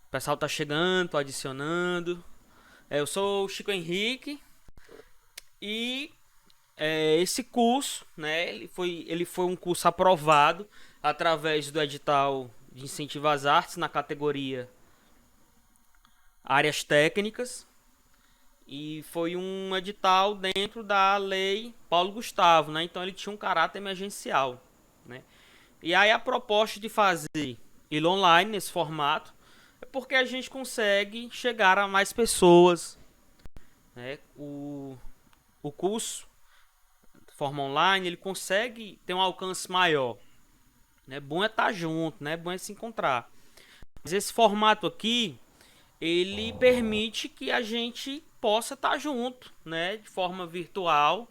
O pessoal tá chegando, tô adicionando. Eu sou o Chico Henrique e esse curso, né, ele foi um curso aprovado através do edital de incentivo às artes na categoria áreas técnicas e foi um edital dentro da lei Paulo Gustavo, né? Então ele tinha um caráter emergencial, né? E aí a proposta de fazer ele online nesse formato é porque a gente consegue chegar a mais pessoas, né? O curso de forma online ele consegue ter um alcance maior, né? Bom é estar junto, né? Bom é se encontrar. Mas esse formato aqui ele permite que a gente possa estar junto, né? De forma virtual.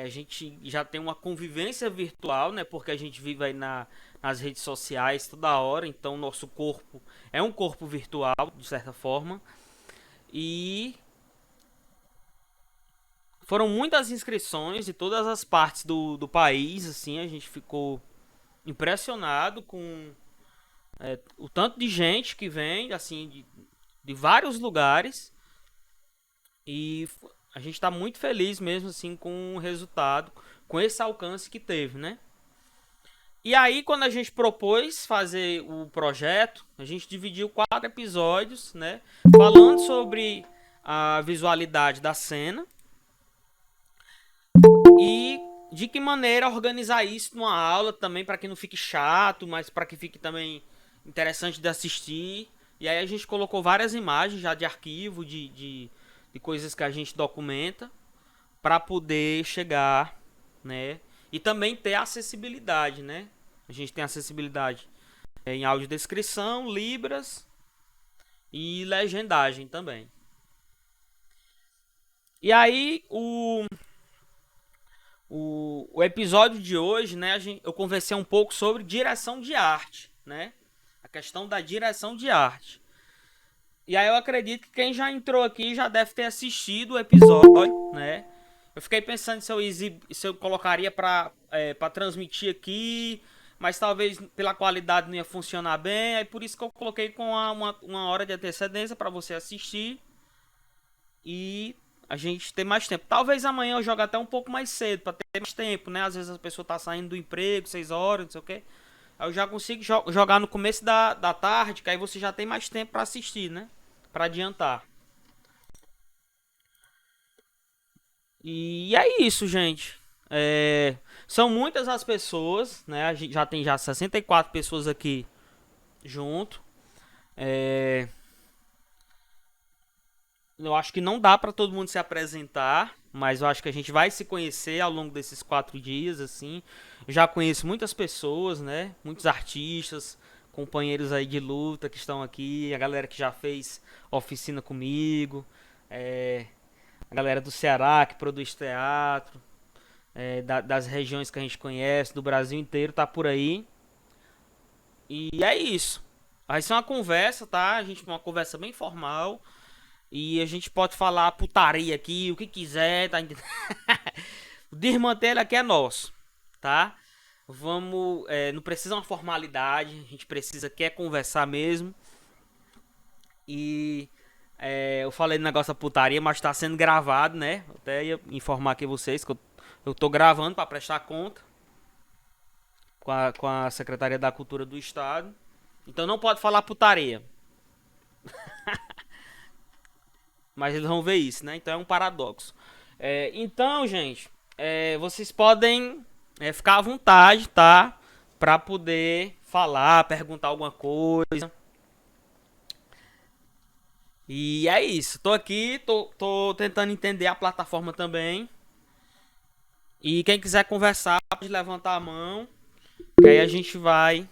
A gente já tem uma convivência virtual, né? Porque a gente vive aí nas redes sociais toda hora, então nosso corpo é um corpo virtual, de certa forma. E foram muitas inscrições de todas as partes do país, assim, a gente ficou impressionado com o tanto de gente que vem, assim, de vários lugares. E a gente está muito feliz mesmo, assim, com o resultado, com esse alcance que teve, né? E aí, quando a gente propôs fazer o projeto, a gente dividiu 4 episódios, né? Falando sobre a visualidade da cena e de que maneira organizar isso numa aula também para que não fique chato, mas para que fique também interessante de assistir. E aí a gente colocou várias imagens já de arquivo, de coisas que a gente documenta para poder chegar, né? E também ter acessibilidade, né? A gente tem acessibilidade em audiodescrição, libras e legendagem também. E aí o episódio de hoje, né? Eu conversei um pouco sobre direção de arte, né? A questão da direção de arte. E aí eu acredito que quem já entrou aqui já deve ter assistido o episódio, né? Eu fiquei pensando se eu colocaria pra transmitir aqui, mas talvez pela qualidade não ia funcionar bem. Aí por isso que eu coloquei com uma hora de antecedência para você assistir e a gente ter mais tempo. Talvez amanhã eu jogue até um pouco mais cedo para ter mais tempo, né? Às vezes a pessoa tá saindo do emprego, 6 horas, não sei o quê. Aí eu já consigo jogar no começo da tarde, que aí você já tem mais tempo para assistir, né? Para adiantar. E é isso, gente. São muitas as pessoas, né? A gente já tem já 64 pessoas aqui junto. É, eu acho que não dá para todo mundo se apresentar, mas eu acho que a gente vai se conhecer ao longo desses 4 dias, assim. Eu já conheço muitas pessoas, né? Muitos artistas, companheiros aí de luta que estão aqui, a galera que já fez oficina comigo, é, a galera do Ceará que produz teatro, das regiões que a gente conhece, do Brasil inteiro, tá por aí. E é isso. Vai ser uma conversa, tá? A gente uma conversa bem formal. E a gente pode falar putaria aqui, o que quiser, tá entendendo? O desmantelo aqui é nosso, tá? Vamos. Não precisa uma formalidade, a gente precisa quer conversar mesmo. E eu falei do negócio da putaria, mas tá sendo gravado, né? Até ia informar aqui vocês que eu tô gravando para prestar conta com a Secretaria da Cultura do Estado. Então não pode falar putaria. Mas eles vão ver isso, né? Então é um paradoxo. Então, gente, vocês podem ficar à vontade, tá? Pra poder falar, perguntar alguma coisa. E é isso. Tô aqui, tô tentando entender a plataforma também. E quem quiser conversar, pode levantar a mão. Que aí a gente vai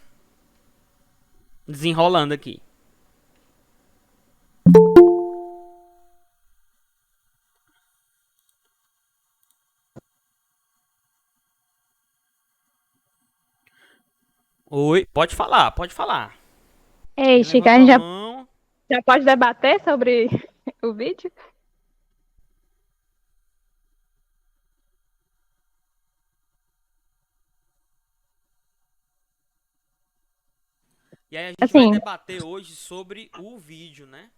desenrolando aqui. Oi, pode falar, pode falar. Ei, Quem Chica, a levantou gente a já, mão. já pode debater sobre o vídeo? E aí a gente vai Assim, debater hoje sobre o vídeo, né?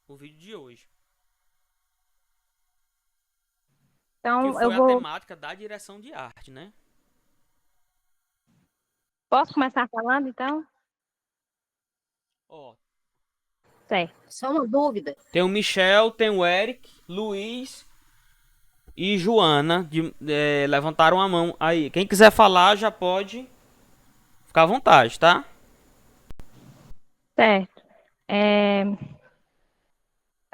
O vídeo de hoje. Que então eu foi a vou. temática da direção de arte, né? Posso começar falando, então? Ó, Certo. Só uma dúvida. tem o Michel, tem o Eric, Luiz e Joana. Levantaram a mão aí. Quem quiser falar já pode ficar à vontade, tá? Certo. É,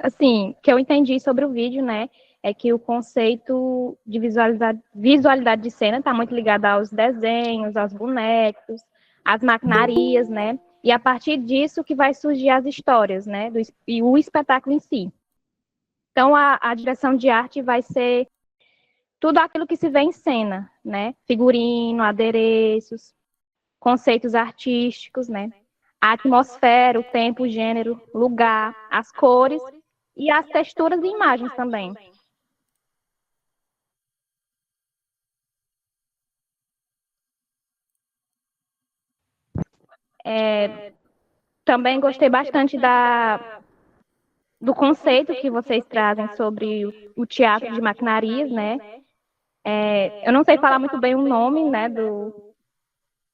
assim, o que eu entendi sobre o vídeo, né, é que o conceito de visualidade de cena está muito ligado aos desenhos, aos bonecos, às maquinarias, né, e a partir disso que vai surgir as histórias, né, e o espetáculo em si. Então, a direção de arte vai ser tudo aquilo que se vê em cena, né, figurino, adereços, conceitos artísticos, né, a atmosfera, o tempo, o gênero, lugar, as cores e as texturas e imagens também. Também gostei bastante do conceito que vocês trazem sobre o teatro de maquinarias, né? Eu não sei falar muito bem o nome, né?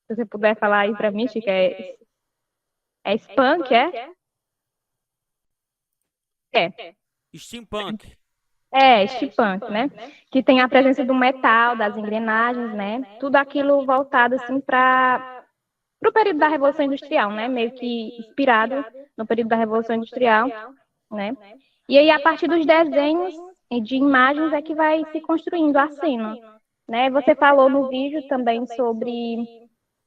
Se você puder falar aí para mim, Chica, é Spunk, é? É. Steampunk. Steampunk, né? Que tem a presença do metal, das engrenagens, né? Tudo aquilo voltado assim para o período da Revolução Industrial, né? Meio que inspirado no período da Revolução Industrial, né? E aí, a partir dos desenhos e de imagens é que vai se construindo a cena, né? Você falou no vídeo também sobre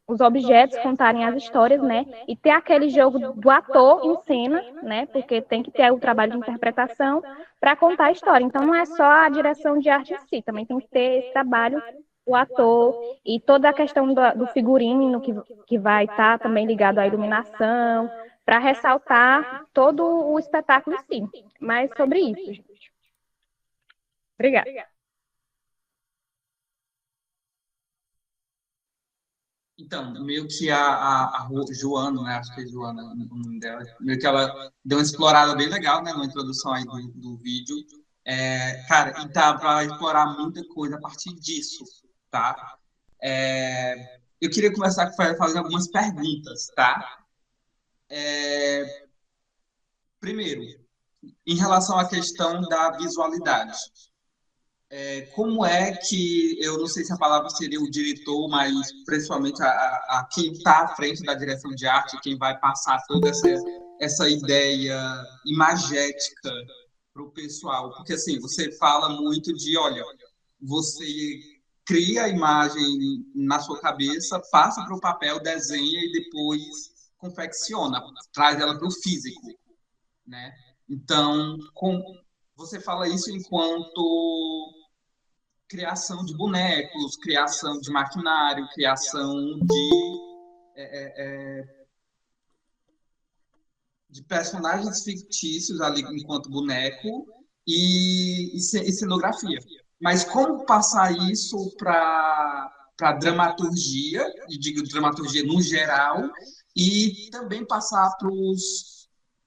os objetos contarem as histórias, né? E ter aquele jogo do ator em cena, né? Porque tem que ter o trabalho de interpretação para contar a história. Então, não é só a direção de arte em si, também tem que ter esse trabalho do ator e toda a questão do figurino que vai estar também ligado à iluminação, para ressaltar todo o espetáculo em si. Mas sobre isso, gente. Obrigada. Então, meio que Joana, né? Acho que é Joana o nome dela. Meio que ela deu uma explorada bem legal, né? Na introdução aí do vídeo. Cara, e dá para explorar muita coisa a partir disso, tá? Eu queria começar fazendo algumas perguntas, tá? Primeiro, em relação à questão da visualidade. Como é que, eu não sei se a palavra seria o diretor, mas principalmente a quem está à frente da direção de arte, quem vai passar toda essa ideia imagética para o pessoal? Porque assim, você fala muito de, olha, você cria a imagem na sua cabeça, passa para o papel, desenha e depois confecciona, traz ela para o físico, né? Então, você fala isso enquanto criação de bonecos, criação de maquinário, criação de personagens fictícios ali enquanto boneco e cenografia. Mas como passar isso para dramaturgia, e digo dramaturgia no geral, e também passar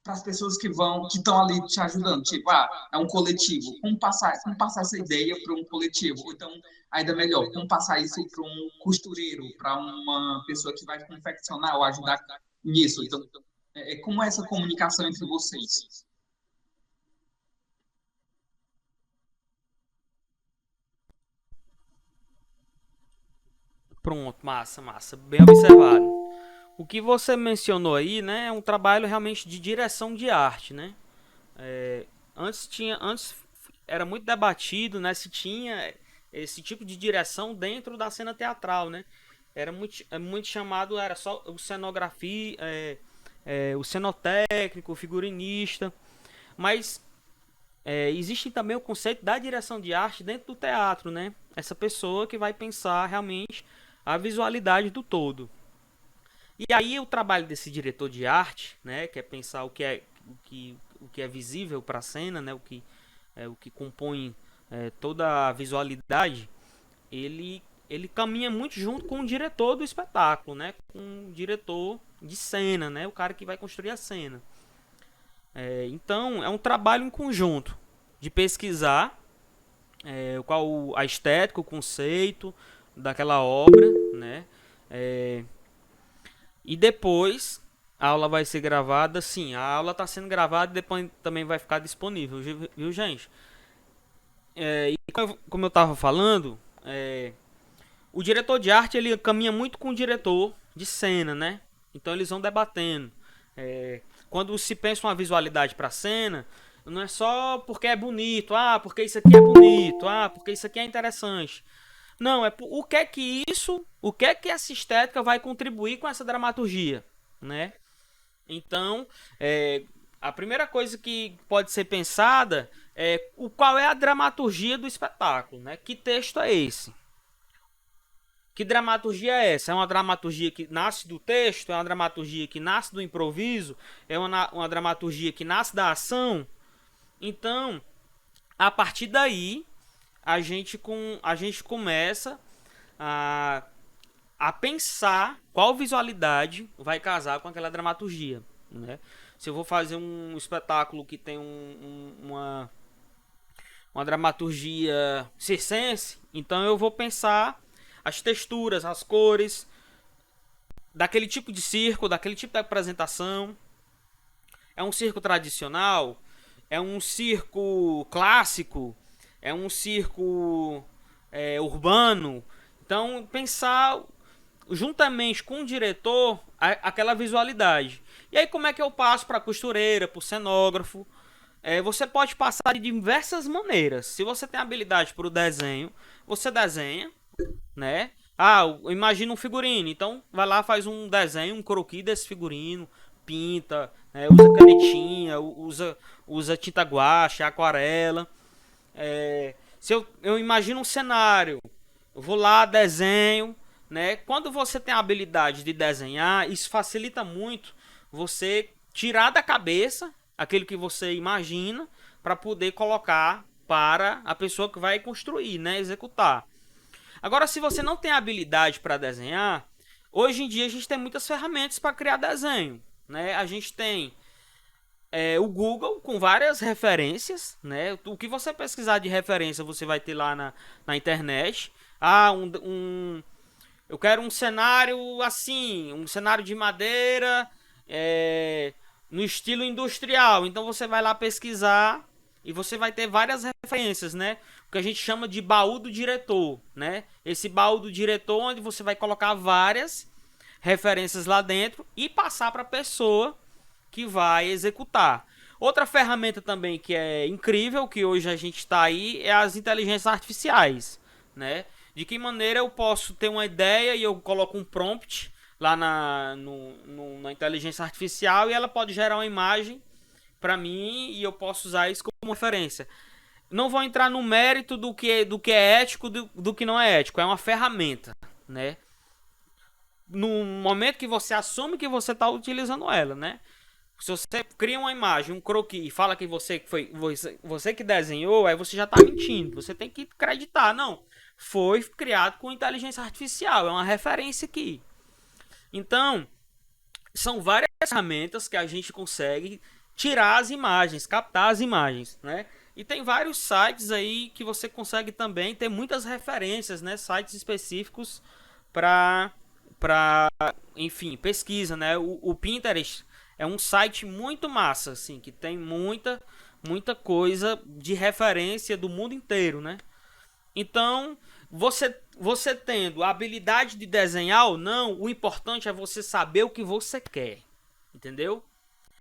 para as pessoas que estão ali te ajudando, tipo, é um coletivo, como passar essa ideia para um coletivo, ou então, ainda melhor, como passar isso para um costureiro, para uma pessoa que vai confeccionar ou ajudar nisso, então, como é essa comunicação entre vocês? Pronto, massa, massa. Bem observado. O que você mencionou aí, né, é um trabalho realmente de direção de arte, né? Antes era muito debatido, né, se tinha esse tipo de direção dentro da cena teatral, né? Era muito chamado, era só o cenografia, o cenotécnico, o figurinista, mas existe também o conceito da direção de arte dentro do teatro, né? Essa pessoa que vai pensar realmente a visualidade do todo. E aí o trabalho desse diretor de arte, né, que é pensar o que é visível para a cena, né, o que compõe toda a visualidade, ele ele caminha muito junto com o diretor do espetáculo, né? Com o diretor de cena, né? O cara que vai construir a cena. Então, é um trabalho em conjunto de pesquisar qual a estética, o conceito daquela obra, né? E depois a aula vai ser gravada. Sim, a aula está sendo gravada e depois também vai ficar disponível, viu, gente? E como eu estava falando, o diretor de arte ele caminha muito com o diretor de cena, né? Então eles vão debatendo. Quando se pensa uma visualidade para a cena, não é só porque é bonito, porque isso aqui é bonito, porque isso aqui é interessante. Não, o que é que essa estética vai contribuir com essa dramaturgia, né? Então, a primeira coisa que pode ser pensada é qual é a dramaturgia do espetáculo, né? Que texto é esse? Que dramaturgia é essa? É uma dramaturgia que nasce do texto? É uma dramaturgia que nasce do improviso? É uma dramaturgia que nasce da ação? Então, a partir daí, a gente começa a pensar qual visualidade vai casar com aquela dramaturgia, né? Se eu vou fazer um espetáculo que tem uma dramaturgia circense, então eu vou pensar as texturas, as cores daquele tipo de circo, daquele tipo de apresentação. É um circo tradicional? É um circo clássico? É um circo urbano? Então, pensar juntamente com o diretor aquela visualidade. E aí, como é que eu passo para a costureira, para o cenógrafo? Você pode passar de diversas maneiras. Se você tem habilidade para o desenho, você desenha, né? Eu imagino um figurino. Então, vai lá, faz um desenho, um croquis desse figurino, pinta, usa canetinha, usa tinta guache, aquarela. Se eu imagino um cenário, eu vou lá, desenho, né? Quando você tem a habilidade de desenhar, isso facilita muito você tirar da cabeça aquilo que você imagina para poder colocar para a pessoa que vai construir, né? Executar. Agora, se você não tem habilidade para desenhar, hoje em dia a gente tem muitas ferramentas para criar desenho, né? A gente tem o Google com várias referências, né? O que você pesquisar de referência você vai ter lá na internet. Eu quero um cenário assim, um cenário de madeira no estilo industrial. Então você vai lá pesquisar e você vai ter várias referências, né? O que a gente chama de baú do diretor, né? Esse baú do diretor onde você vai colocar várias referências lá dentro e passar para a pessoa que vai executar. Outra ferramenta também que é incrível, que hoje a gente está aí, é as inteligências artificiais, né? De que maneira eu posso ter uma ideia e eu coloco um prompt lá na inteligência artificial e ela pode gerar uma imagem para mim e eu posso usar isso como referência. Não vou entrar no mérito do que é ético, do que não é ético. É uma ferramenta, né? No momento que você assume que você está utilizando ela, né? Se você cria uma imagem, um croquis e fala que você que desenhou, aí você já está mentindo. Você tem que acreditar. Não, foi criado com inteligência artificial. É uma referência aqui. Então, são várias ferramentas que a gente consegue tirar as imagens, captar as imagens, né? E tem vários sites aí que você consegue também ter muitas referências, né? Sites específicos para enfim, pesquisa, né? O Pinterest é um site muito massa, assim, que tem muita coisa de referência do mundo inteiro, né? Então, você tendo a habilidade de desenhar ou não, o importante é você saber o que você quer, entendeu?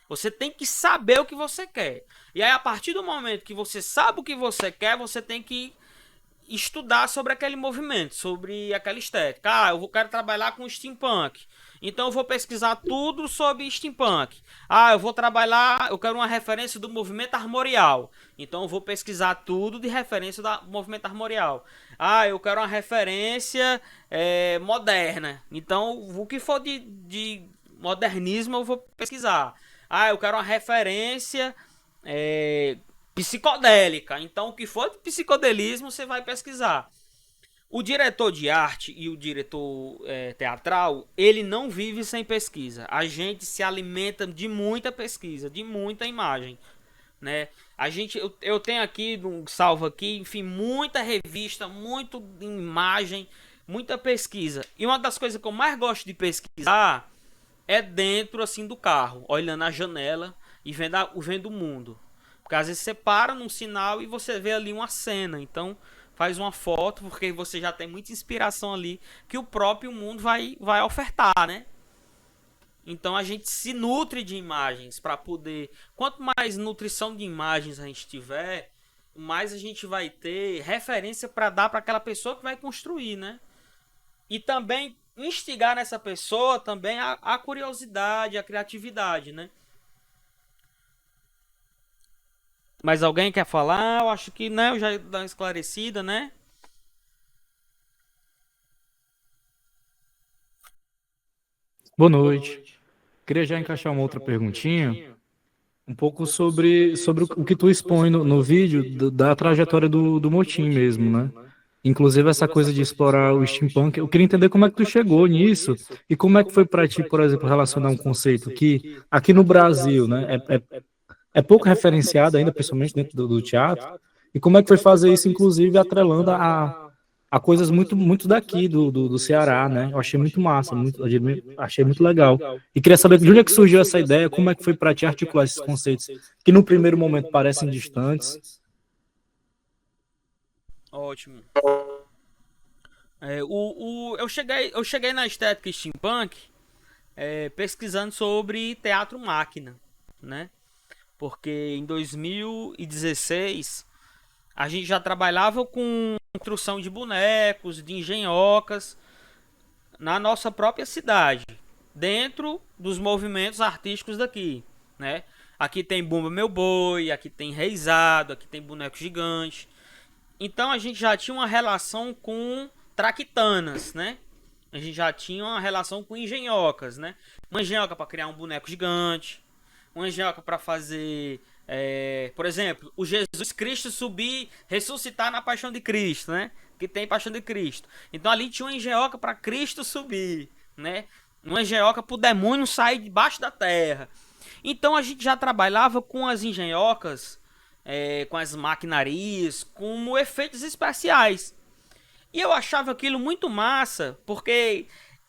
Você tem que saber o que você quer. E aí, a partir do momento que você sabe o que você quer, você tem que estudar sobre aquele movimento, sobre aquela estética. Eu quero trabalhar com steampunk. Então eu vou pesquisar tudo sobre steampunk. Eu quero uma referência do movimento armorial. Então eu vou pesquisar tudo de referência do movimento armorial. Eu quero uma referência moderna. Então o que for de modernismo eu vou pesquisar. Eu quero uma referência psicodélica. Então o que for de psicodelismo você vai pesquisar. O diretor de arte e o diretor teatral, ele não vive sem pesquisa. A gente se alimenta de muita pesquisa, de muita imagem, né? Eu tenho aqui, um salvo aqui, enfim, muita revista, muita imagem, muita pesquisa. E uma das coisas que eu mais gosto de pesquisar é dentro assim do carro, olhando a janela e vendo o mundo. Porque às vezes você para num sinal e você vê ali uma cena. Então faz uma foto, porque você já tem muita inspiração ali que o próprio mundo vai ofertar, né? Então a gente se nutre de imagens para poder. Quanto mais nutrição de imagens a gente tiver, mais a gente vai ter referência para dar para aquela pessoa que vai construir, né? E também instigar nessa pessoa também a curiosidade, a criatividade, né? Mas alguém quer falar? Eu acho que, né, eu já dei uma esclarecida, né? Boa noite. Queria já encaixar uma outra perguntinha, um pouco sobre o que tu expõe no vídeo da trajetória do Motim mesmo, né? Inclusive essa coisa de explorar o steampunk. Eu queria entender como é que tu chegou nisso e como é que foi para ti, por exemplo, relacionar um conceito que aqui no Brasil, né, é pouco referenciado ainda, principalmente dentro do teatro, e como é que foi fazer isso, inclusive, atrelando a coisas muito daqui, do Ceará, né? Eu achei muito massa, achei muito legal. E queria saber de onde é que surgiu essa ideia, como é que foi para ti articular esses conceitos que no primeiro momento parecem distantes. Ótimo. Eu cheguei na estética steampunk pesquisando sobre teatro máquina, né? Porque em 2016 a gente já trabalhava com construção de bonecos, de engenhocas na nossa própria cidade, dentro dos movimentos artísticos daqui, né? Aqui tem Bumba Meu Boi, aqui tem Reizado, aqui tem boneco gigante. Então a gente já tinha uma relação com traquitanas, né? A gente já tinha uma relação com engenhocas, né? Uma engenhoca para criar um boneco gigante, uma engenhoca para fazer, por exemplo, o Jesus Cristo subir, ressuscitar na Paixão de Cristo, né? Que tem Paixão de Cristo. Então ali tinha uma engenhoca para Cristo subir, né? Uma engenhoca para o demônio sair debaixo da terra. Então a gente já trabalhava com as engenhocas, com as maquinarias, como efeitos especiais. E eu achava aquilo muito massa, porque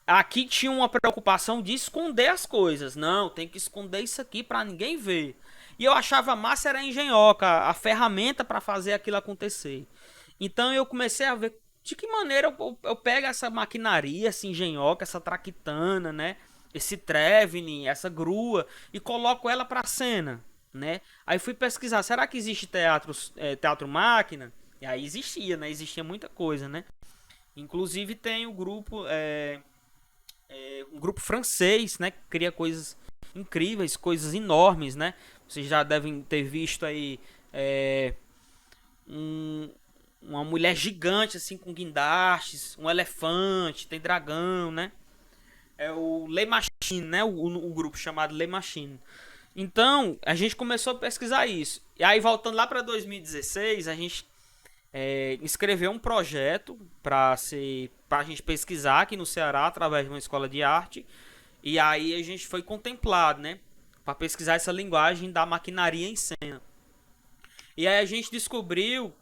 aqui tinha uma preocupação de esconder as coisas. Não, tem que esconder isso aqui para ninguém ver. E eu achava massa era a engenhoca, a ferramenta para fazer aquilo acontecer. Então eu comecei a ver de que maneira eu pego essa maquinaria, essa engenhoca, essa traquitana, né? Esse Trevenin, essa grua, e coloco ela para cena, né? Aí fui pesquisar, será que existe teatro máquina? E aí existia, né? Existia muita coisa, né? Inclusive tem o grupo, um grupo francês, né? Que cria coisas incríveis, coisas enormes, né? Vocês já devem ter visto aí uma mulher gigante assim com guindastes, um elefante, tem dragão, né? É o Le Machine, né? O grupo chamado Le Machine. Então a gente começou a pesquisar isso. E aí voltando lá para 2016, a gente escreveu um projeto para a gente pesquisar aqui no Ceará através de uma escola de arte. E aí a gente foi contemplado, né? Para pesquisar essa linguagem da maquinaria em cena. E aí a gente descobriu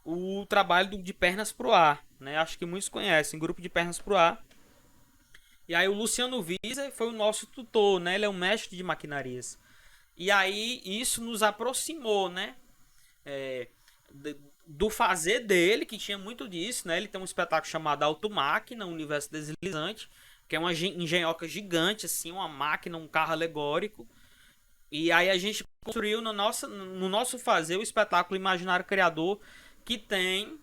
o trabalho de Pernas pro Ar, né? Acho que muitos conhecem, Grupo de Pernas pro Ar. E aí o Luciano Wieser foi o nosso tutor, né? Ele é um mestre de maquinarias. E aí isso nos aproximou, né? Do fazer dele, que tinha muito disso, né? Ele tem um espetáculo chamado Automáquina, Universo Deslizante, que é uma engenhoca gigante, assim, uma máquina, um carro alegórico. E aí a gente construiu no nosso fazer o espetáculo Imaginário Criador, que tem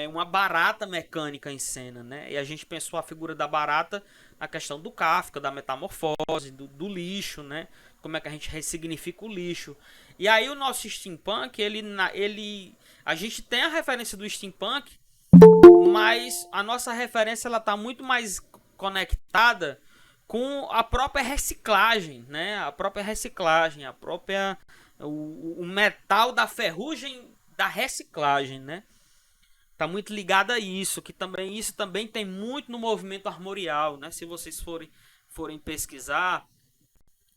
uma barata mecânica em cena, né? E a gente pensou a figura da barata na questão do Kafka, da metamorfose, do lixo, né? Como é que a gente ressignifica o lixo. E aí o nosso steampunk, a gente tem a referência do steampunk, mas a nossa referência ela tá muito mais conectada com a própria reciclagem, né? A própria reciclagem, o metal da ferrugem da reciclagem, né? tá muito ligado a isso, que também isso também tem muito no movimento armorial, né? Se vocês forem pesquisar,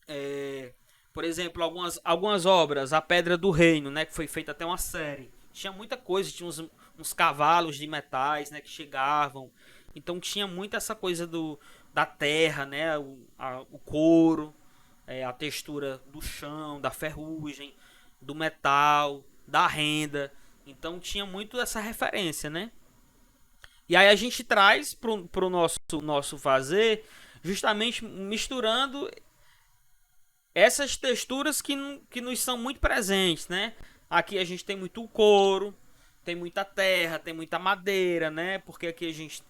é, por exemplo, algumas obras, a Pedra do Reino, né, que foi feita até uma série. Tinha muita coisa, tinha uns cavalos de metais, né, que chegavam. Então tinha muito essa coisa da terra, né, o couro, a textura do chão, da ferrugem, do metal, da renda. Então tinha muito essa referência, né? E aí a gente traz pro nosso fazer, justamente misturando essas texturas que nos são muito presentes, né? Aqui a gente tem muito couro, tem muita terra, tem muita madeira, né? Porque aqui a gente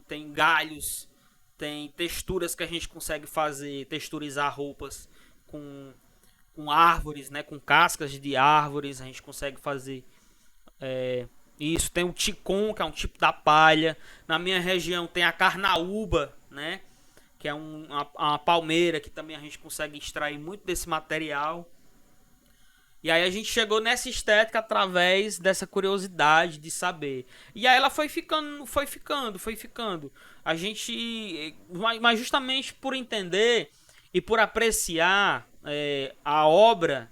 tem galhos, tem texturas que a gente consegue fazer, texturizar roupas com árvores, né? Com cascas de árvores, a gente consegue fazer isso. Tem o ticum, que é um tipo da palha. Na minha região tem a carnaúba, né? Que é uma palmeira que também a gente consegue extrair muito desse material. E aí a gente chegou nessa estética através dessa curiosidade de saber. E aí ela foi ficando, foi ficando, foi ficando. A gente, mas justamente por entender e por apreciar a obra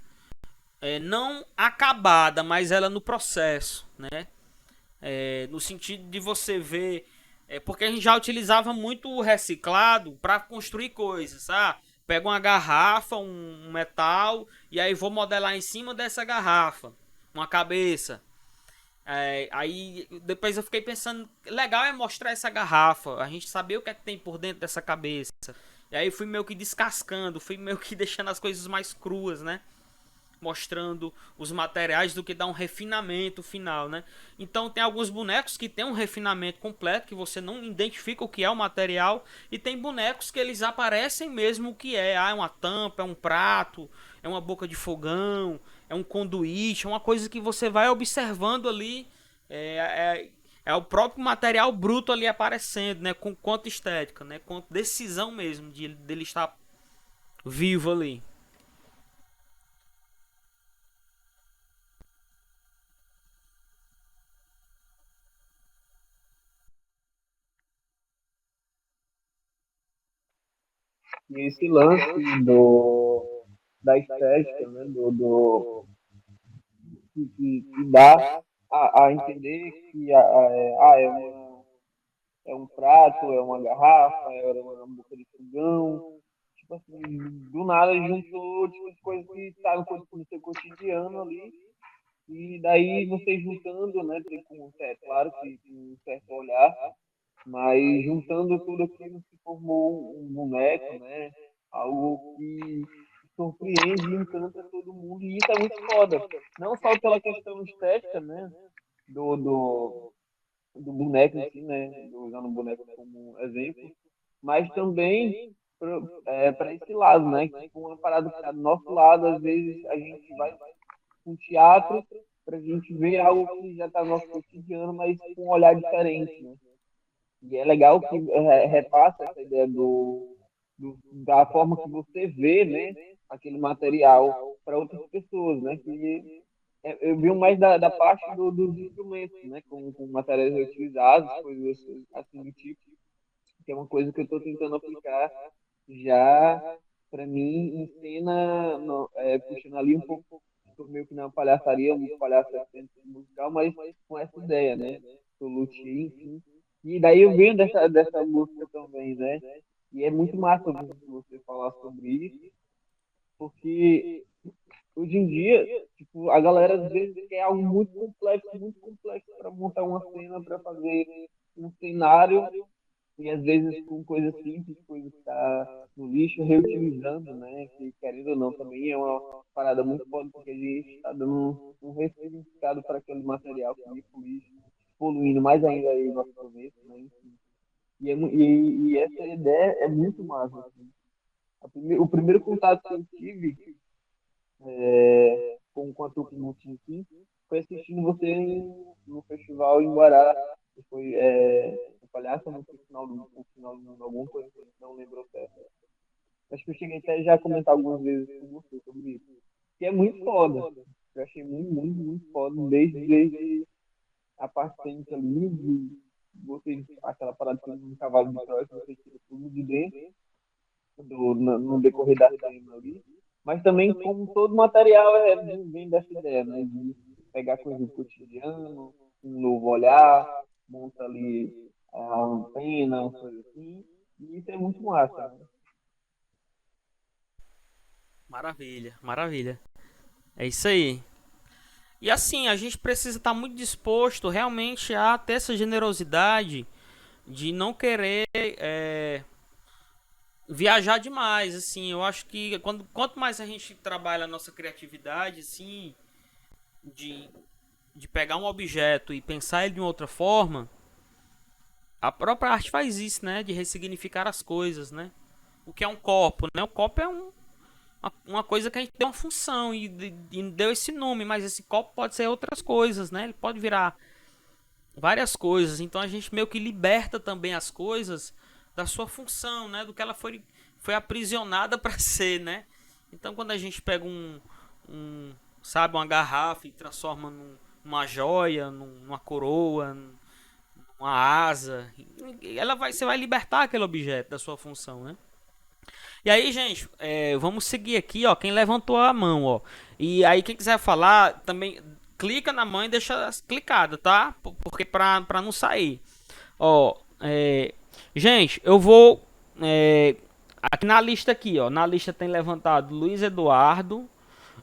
não acabada, mas ela no processo, né? No sentido de você ver, porque a gente já utilizava muito o reciclado para construir coisas, pega uma garrafa, um metal, e aí vou modelar em cima dessa garrafa uma cabeça. Aí depois eu fiquei pensando, legal é mostrar essa garrafa, a gente saber o que é que tem por dentro dessa cabeça. E aí fui meio que descascando, fui meio que deixando as coisas mais cruas, né? Mostrando os materiais do que dá um refinamento final, né? Então tem alguns bonecos que tem um refinamento completo, que você não identifica o que é o material, e tem bonecos que eles aparecem mesmo o que é uma tampa, é um prato, é uma boca de fogão, é um conduíte, é uma coisa que você vai observando ali, é o próprio material bruto ali aparecendo, né? Com quanto estética, né? Com decisão mesmo dele estar vivo ali. E esse lance da estética, né, que dá a entender que é um prato, é uma garrafa, é uma boca de fogão. Tipo assim, do nada juntou tipo, as coisas que estavam no seu cotidiano ali. E daí você juntando, né, tem com, claro que com um certo olhar, mas juntando tudo aquilo se formou um boneco, né? Algo que surpreende e encanta todo mundo. E isso é muito foda. Não só pela questão estética, né? Do, do, do boneco em si, né? Usando o boneco como exemplo, mas também para esse lado, né? Que tipo, uma parada que está do nosso lado, às vezes a gente vai para um teatro para a gente ver algo que já está no nosso cotidiano, mas com um olhar diferente, né? E é legal que repassa essa ideia da forma que você vê, né, aquele material para outras pessoas, né? Que eu vi mais da parte dos instrumentos, né, com materiais reutilizados, coisas assim do tipo, que é uma coisa que eu estou tentando aplicar já para mim em cena, puxando ali um pouco, tô meio que na palhaçaria, um palhaço musical, mas com essa ideia, né? Do luthier, enfim. E daí eu venho dessa música também, né? E é muito massa você falar sobre isso, porque hoje em dia, tipo, a galera às vezes quer algo muito complexo para montar uma cena, para fazer um cenário e às vezes com coisas simples, coisas que tá no lixo, reutilizando, né? Que querendo ou não, também é uma parada muito foda, porque a gente está dando um ressignificado para aquele material que ia pro lixo, poluindo mais ainda aí o nosso planeta, né? Enfim. E essa ideia é muito massa. Assim. O primeiro contato que eu tive com a Tupi Mutintim foi assistindo você no festival em Guará, que foi o Palhaço no final do mundo, alguma coisa que não lembro certo. Acho que eu cheguei até já a comentar algumas vezes com você sobre isso. Que é muito foda. Eu achei muito foda, desde a parte técnica ali, de você, aquela parada de um cavalo de Troia, que você tira tudo de dentro, no decorrer da cena ali. Mas também, como todo material vem dessa ideia, né? De pegar coisas do cotidiano, um novo olhar, monta ali a antena, uma coisa assim. E isso é muito massa, né? Maravilha, maravilha. É isso aí. E assim, a gente precisa estar muito disposto realmente a ter essa generosidade de não querer viajar demais. Assim, eu acho que quanto mais a gente trabalha a nossa criatividade, assim, de, de pegar um objeto e pensar ele de uma outra forma, a própria arte faz isso, né? De ressignificar as coisas, né? O que é um copo, né? O copo é uma coisa que a gente deu uma função e deu esse nome, mas esse copo pode ser outras coisas, né? Ele pode virar várias coisas. Então a gente meio que liberta também as coisas da sua função, né? Do que ela foi aprisionada para ser, né? Então quando a gente pega sabe, uma garrafa e transforma numa joia, numa coroa, numa asa, você vai libertar aquele objeto da sua função, né? E aí, gente, vamos seguir aqui, ó. Quem levantou a mão, ó. E aí, quem quiser falar, também clica na mão e deixa clicada, tá? Porque pra não sair. Ó, gente, eu vou. Aqui na lista aqui, ó. Na lista tem levantado Luiz Eduardo,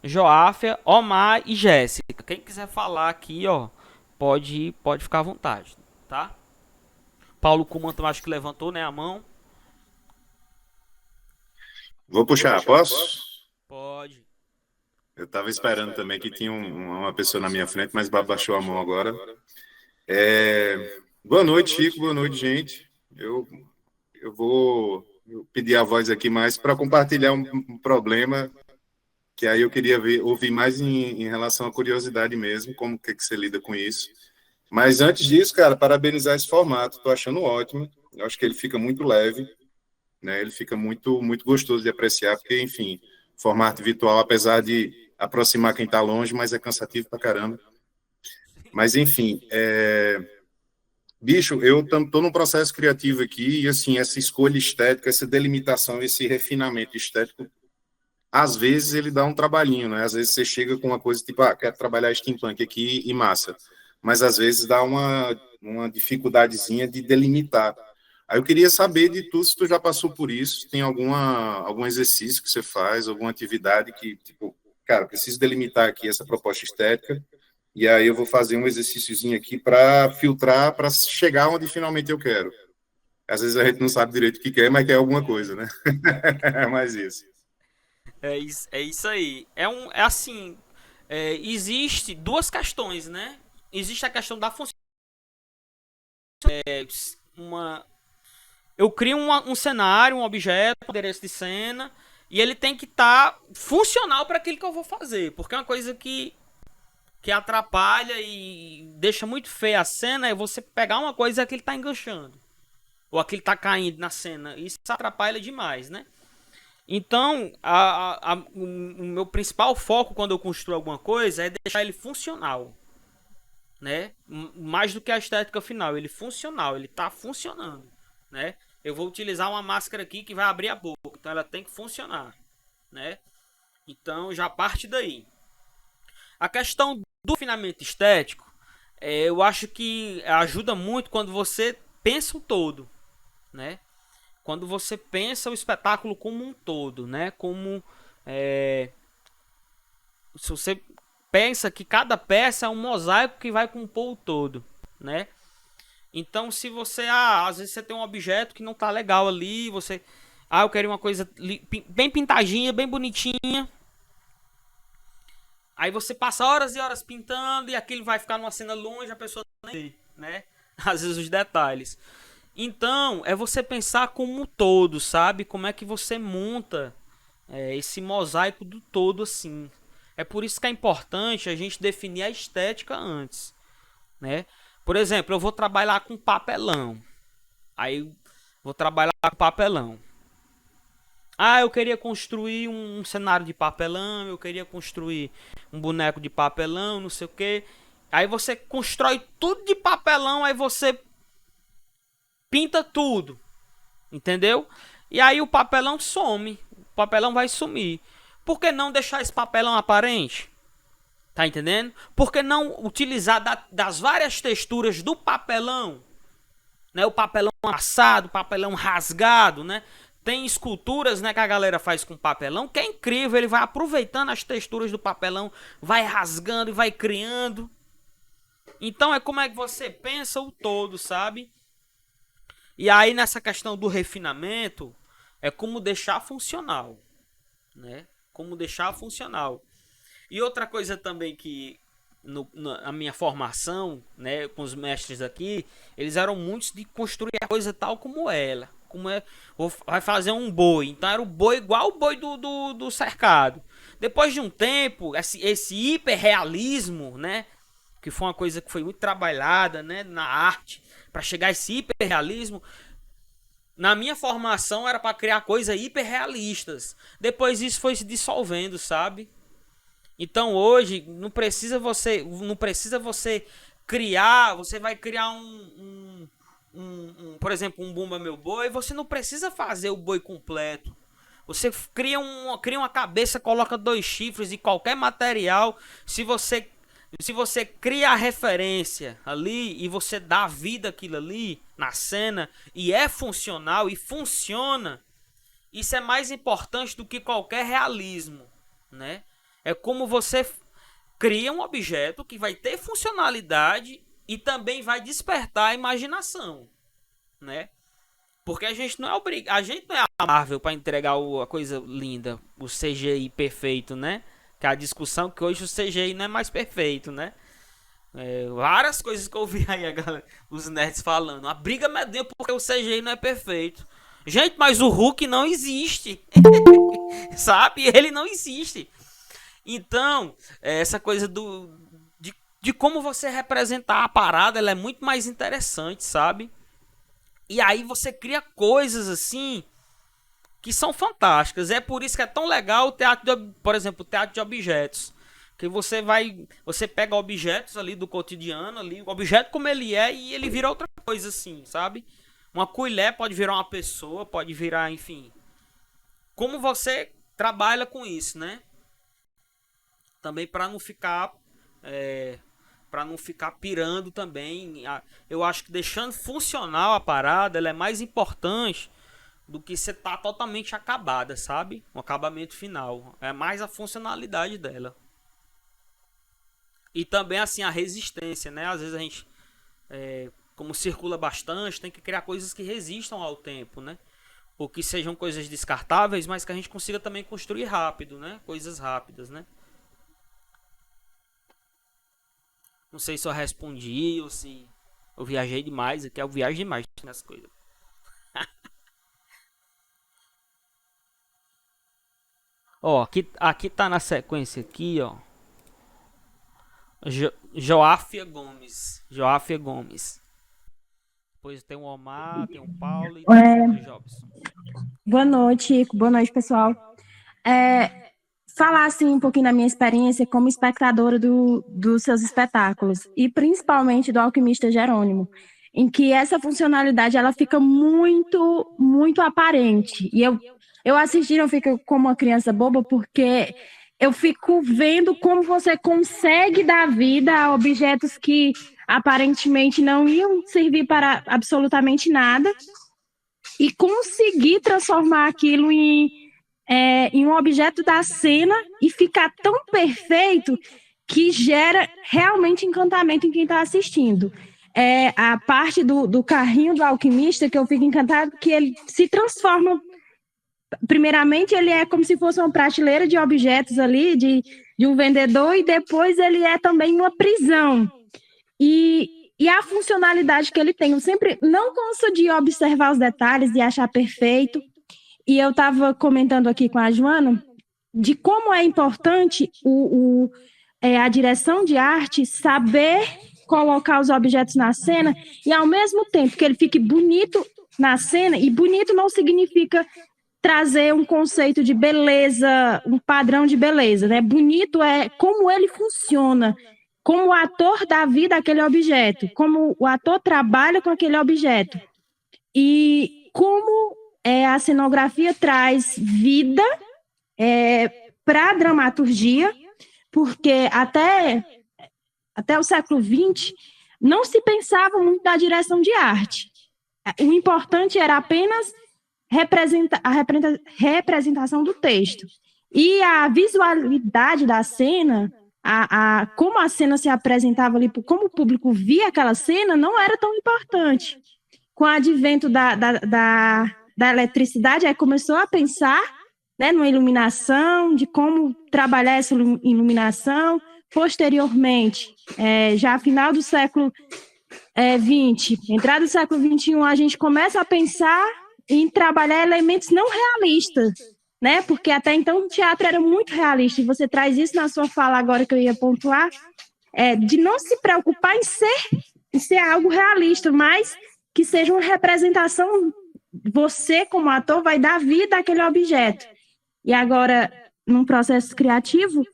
Joáfia, Omar e Jéssica. Quem quiser falar aqui, ó, pode ficar à vontade, tá? Paulo Kumanto, acho que levantou, né, a mão. Vou puxar, posso? Pode. Eu estava esperando também que tinha uma pessoa na minha frente, mas baixou a mão agora. Boa noite, Chico. Boa noite, gente. Eu vou pedir a voz aqui mais para compartilhar um problema que aí eu queria ouvir mais em relação à curiosidade mesmo, como que você lida com isso. Mas antes disso, cara, parabenizar esse formato. Estou achando ótimo. Eu acho que ele fica muito leve, né? Ele fica muito, muito gostoso de apreciar, porque, enfim, formato virtual, apesar de aproximar quem está longe, mas é cansativo pra caramba. Mas, enfim, bicho, eu estou num processo criativo aqui e, assim, essa escolha estética, essa delimitação, esse refinamento estético, às vezes ele dá um trabalhinho, né? Às vezes você chega com uma coisa tipo, quero trabalhar steampunk aqui e massa. Mas, às vezes, dá uma dificuldadezinha de delimitar. Aí eu queria saber de tu, se tu já passou por isso, tem algum exercício que você faz, alguma atividade que, tipo, cara, preciso delimitar aqui essa proposta estética, e aí eu vou fazer um exercíciozinho aqui para filtrar, para chegar onde finalmente eu quero. Às vezes a gente não sabe direito o que quer, mas quer alguma coisa, né? É mais isso. É isso aí. É assim, existe duas questões, né? Existe a questão da função. Eu crio um cenário, um objeto, um endereço de cena, e ele tem que estar funcional para aquilo que eu vou fazer, porque é uma coisa que atrapalha e deixa muito feia a cena é você pegar uma coisa que ele tá enganchando, ou aquilo tá caindo na cena. Isso atrapalha demais, né? Então, o meu principal foco quando eu construo alguma coisa é deixar ele funcional, né? Mais do que a estética final, ele funcional, ele tá funcionando, né? Eu vou utilizar uma máscara aqui que vai abrir a boca, então ela tem que funcionar, né? Então já parte daí. A questão do refinamento estético, eu acho que ajuda muito quando você pensa o todo, né? Quando você pensa o espetáculo como um todo, né? Como se você pensa que cada peça é um mosaico que vai compor o todo, né? Então, se você às vezes você tem um objeto que não tá legal ali, eu quero uma coisa bem pintadinha, bem bonitinha. Aí você passa horas e horas pintando e aquilo vai ficar numa cena longe, a pessoa nem vê, né? Às vezes os detalhes. Então, é você pensar como um todo, sabe? Como é que você monta esse mosaico do todo assim. É por isso que é importante a gente definir a estética antes, né? Por exemplo, eu vou trabalhar com papelão. Aí vou trabalhar com papelão. Eu queria construir um cenário de papelão, eu queria construir um boneco de papelão, não sei o que. Aí você constrói tudo de papelão, aí você pinta tudo, entendeu? E aí o papelão some, o papelão vai sumir. Por que não deixar esse papelão aparente? Tá entendendo? Por que não utilizar das várias texturas do papelão? Né? O papelão amassado, o papelão rasgado, né? Tem esculturas, né, que a galera faz com papelão, que é incrível, ele vai aproveitando as texturas do papelão, vai rasgando e vai criando. Então é como é que você pensa o todo, sabe? E aí nessa questão do refinamento, é como deixar funcional, né? Como deixar funcional. E outra coisa também que na minha formação, né, com os mestres aqui, eles eram muitos de construir a coisa tal como ela. Como é, vai fazer um boi. Então era o boi igual o boi do cercado. Depois de um tempo, esse hiperrealismo, né, que foi uma coisa que foi muito trabalhada, né, na arte, para chegar a esse hiperrealismo, na minha formação era para criar coisas hiperrealistas. Depois isso foi se dissolvendo, sabe? Então hoje não precisa você criar, você vai criar por exemplo, um Bumba Meu Boi, você não precisa fazer o boi completo. Você cria uma cabeça, coloca 2 chifres e qualquer material. Se você cria a referência ali e você dá vida àquilo ali na cena e é funcional e funciona, isso é mais importante do que qualquer realismo, né? É como você cria um objeto que vai ter funcionalidade e também vai despertar a imaginação, né? Porque a gente não é a Marvel para entregar a coisa linda, o CGI perfeito, né? Que é a discussão que hoje o CGI não é mais perfeito, né? Várias coisas que eu ouvi aí os nerds falando. A briga medonha porque o CGI não é perfeito. Gente, mas o Hulk não existe. Sabe? Ele não existe. Então, essa coisa de como você representar a parada, ela é muito mais interessante, sabe? E aí você cria coisas assim que são fantásticas. É por isso que é tão legal o teatro, por exemplo, o teatro de objetos. Que você pega objetos ali do cotidiano, ali, o objeto como ele é, e ele vira outra coisa assim, sabe? Uma colher pode virar uma pessoa, pode virar, enfim. Como você trabalha com isso, né? Também para não ficar pirando também. Eu acho que deixando funcional a parada, ela é mais importante do que você tá totalmente acabada, sabe? Um acabamento final. É mais a funcionalidade dela. E também assim a resistência, né? Às vezes a gente, como circula bastante, tem que criar coisas que resistam ao tempo, né? Ou que sejam coisas descartáveis, mas que a gente consiga também construir rápido, né? Coisas rápidas, né? Não sei se eu respondi ou se eu viajei demais. Aqui eu viajo demais nas coisas. Ó, aqui tá na sequência aqui, ó. Joáfia Gomes. Depois tem o Omar, tem o Paulo e tem o Jobson. Boa noite, pessoal. Falar assim um pouquinho da minha experiência como espectadora dos seus espetáculos e principalmente do Alquimista Jerônimo, em que essa funcionalidade ela fica muito, muito aparente. E eu assistindo, eu fico como uma criança boba porque eu fico vendo como você consegue dar vida a objetos que aparentemente não iam servir para absolutamente nada e conseguir transformar aquilo em um objeto da cena e ficar tão perfeito que gera realmente encantamento em quem está assistindo. A parte do carrinho do alquimista que eu fico encantado, que ele se transforma. Primeiramente, ele é como se fosse uma prateleira de objetos ali, de um vendedor, e depois ele é também uma prisão. E a funcionalidade que ele tem, eu sempre não canso de observar os detalhes e achar perfeito. E eu estava comentando aqui com a Joana de como é importante a direção de arte saber colocar os objetos na cena e, ao mesmo tempo que ele fique bonito na cena, e bonito não significa trazer um conceito de beleza, um padrão de beleza, né? Bonito é como ele funciona. como o ator dá vida àquele objeto, como o ator trabalha com aquele objeto e como a cenografia traz vida para a dramaturgia, porque até o século XX não se pensava muito na direção de arte. O importante era apenas a representação do texto. E a visualidade da cena, como a cena se apresentava ali, como o público via aquela cena, não era tão importante. Com o advento da eletricidade, aí começou a pensar, né, numa iluminação, de como trabalhar essa iluminação. Posteriormente, já final do século XX, entrada do século XXI, a gente começa a pensar em trabalhar elementos não realistas, né? Porque até então o teatro era muito realista, e você traz isso na sua fala agora que eu ia pontuar, de não se preocupar em ser algo realista, mas que seja uma representação, você como ator vai dar vida àquele objeto. E agora, num processo criativo,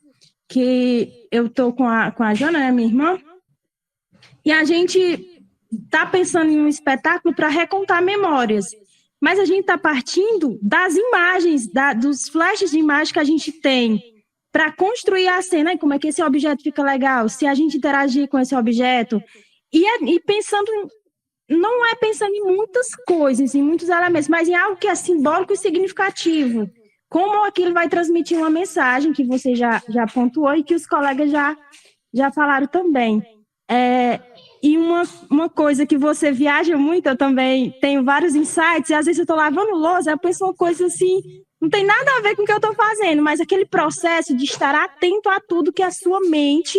que eu estou com a Jana, né, minha irmã, e a gente está pensando em um espetáculo para recontar memórias, mas a gente está partindo das imagens, dos flashes de imagem que a gente tem para construir a cena, e como é que esse objeto fica legal, se a gente interagir com esse objeto, e pensando, não é pensando em muitas coisas, em muitos elementos, mas em algo que é simbólico e significativo, como aquilo vai transmitir uma mensagem que você já pontuou e que os colegas já falaram também. E uma coisa que você viaja muito, eu também tenho vários insights, e às vezes eu estou lavando louça, eu penso uma coisa assim, não tem nada a ver com o que eu estou fazendo, mas aquele processo de estar atento a tudo que a sua mente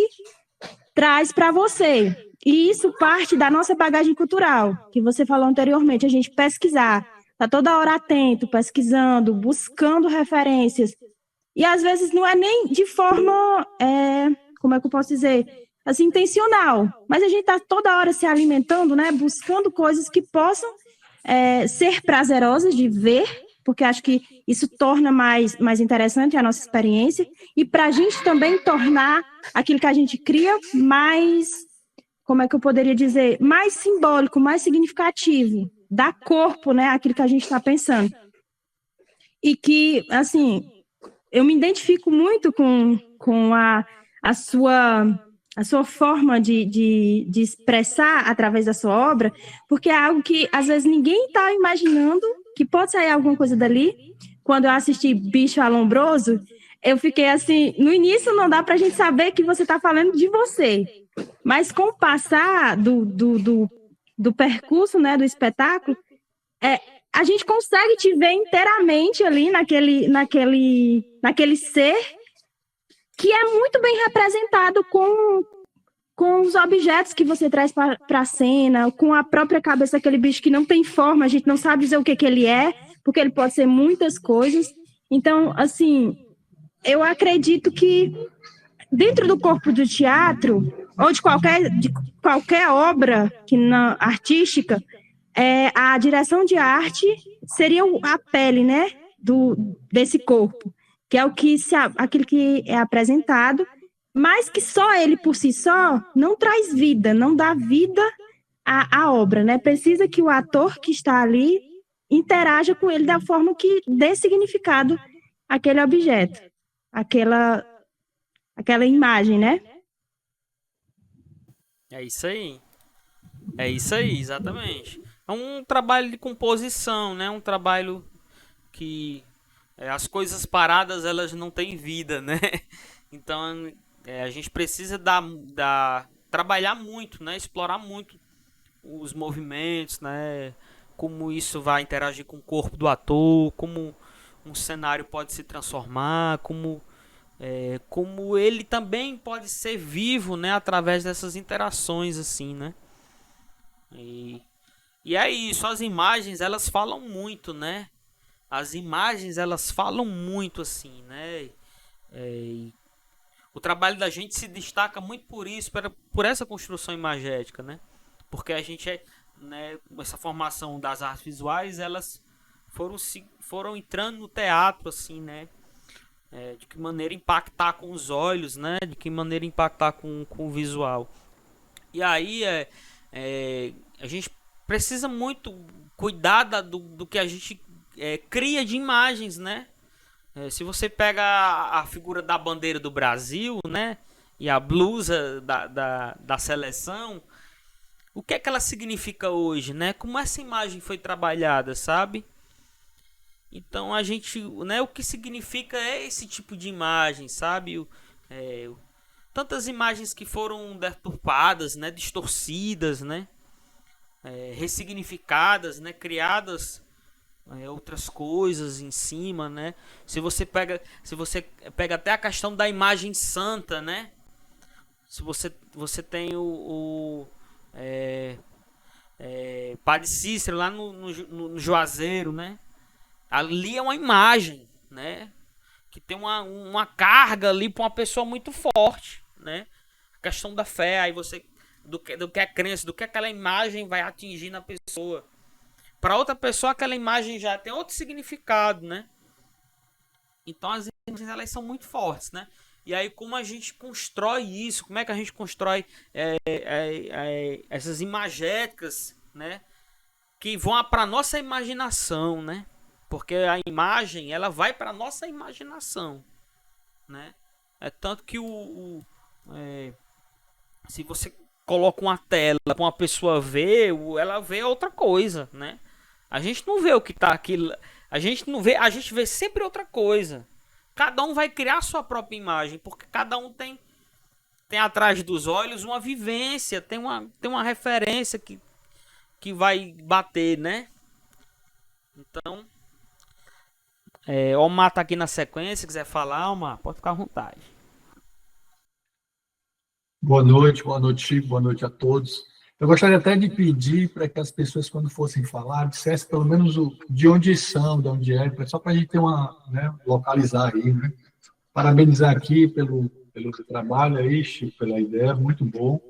traz para você. E isso parte da nossa bagagem cultural, que você falou anteriormente, a gente pesquisar, está toda hora atento, pesquisando, buscando referências. E às vezes não é nem de forma, como é que eu posso dizer, assim, intencional, mas a gente está toda hora se alimentando, né, buscando coisas que possam ser prazerosas de ver, porque acho que isso torna mais interessante a nossa experiência, e para a gente também tornar aquilo que a gente cria mais, como é que eu poderia dizer, mais simbólico, mais significativo, dar corpo, né, àquilo que a gente está pensando. E que, assim, eu me identifico muito com a sua forma de expressar através da sua obra, porque é algo que, às vezes, ninguém está imaginando que pode sair alguma coisa dali. Quando eu assisti Bicho Alombroso, eu fiquei assim, no início não dá para a gente saber que você está falando de você, mas com o passar do percurso, né, do espetáculo, a gente consegue te ver inteiramente ali naquele ser que é muito bem representado com os objetos que você traz para a cena, com a própria cabeça daquele bicho que não tem forma, a gente não sabe dizer o que ele é, porque ele pode ser muitas coisas. Então, assim, eu acredito que dentro do corpo do teatro, ou de qualquer obra artística, a direção de arte seria a pele, né, desse corpo, que é aquilo que é apresentado, mas que só ele por si só não traz vida, não dá vida à obra, né? Precisa que o ator que está ali interaja com ele da forma que dê significado àquele objeto, aquela imagem, né? É isso aí, exatamente. É um trabalho de composição, né? Um trabalho que as coisas paradas, elas não têm vida, né? Então a gente precisa trabalhar muito, né? Explorar muito os movimentos, né? Como isso vai interagir com o corpo do ator, como um cenário pode se transformar, como ele também pode ser vivo, né? Através dessas interações, assim, né? E é isso, as imagens, elas falam muito, né? As imagens, elas falam muito, assim, né? O trabalho da gente se destaca muito por isso, por essa construção imagética, né? Porque a gente né, essa formação das artes visuais, elas foram entrando no teatro, assim, né? de que maneira impactar com os olhos, né? De que maneira impactar com o visual. E aí a gente precisa muito cuidar do que a gente cria de imagens, né? Se você pega a figura da bandeira do Brasil, né? E a blusa da seleção, o que é que ela significa hoje, né? Como essa imagem foi trabalhada, sabe? Então a gente, né? O que significa esse tipo de imagem, sabe? Tantas imagens que foram deturpadas, né? Distorcidas, né? Ressignificadas, né? Criadas outras coisas em cima, né? Se você pega até a questão da imagem santa, né? Se você tem o Padre Cícero lá no Juazeiro, né? Ali é uma imagem, né? Que tem uma carga ali para uma pessoa muito forte, né? A questão da fé, aí você do que é crença, do que aquela imagem vai atingir na pessoa. Para outra pessoa aquela imagem já tem outro significado, né? Então as imagens elas são muito fortes, né? E aí como a gente constrói isso? Como é que a gente constrói essas imagéticas, né? Que vão para nossa imaginação, né? Porque a imagem ela vai para nossa imaginação, né? É tanto que se você coloca uma tela para uma pessoa ver, ela vê outra coisa, né? A gente não vê o que tá aqui, a gente não vê, a gente vê sempre outra coisa. Cada um vai criar a sua própria imagem, porque cada um tem atrás dos olhos uma vivência, tem uma referência que vai bater, né? Então, Omar tá aqui na sequência, se quiser falar, Omar, pode ficar à vontade. Boa noite, Chico, boa noite a todos. Eu gostaria até de pedir para que as pessoas, quando fossem falar, dissessem pelo menos de onde são, de onde é, só para a gente ter né, localizar aí, né? Parabenizar aqui pelo trabalho aí, Chico, pela ideia, muito bom.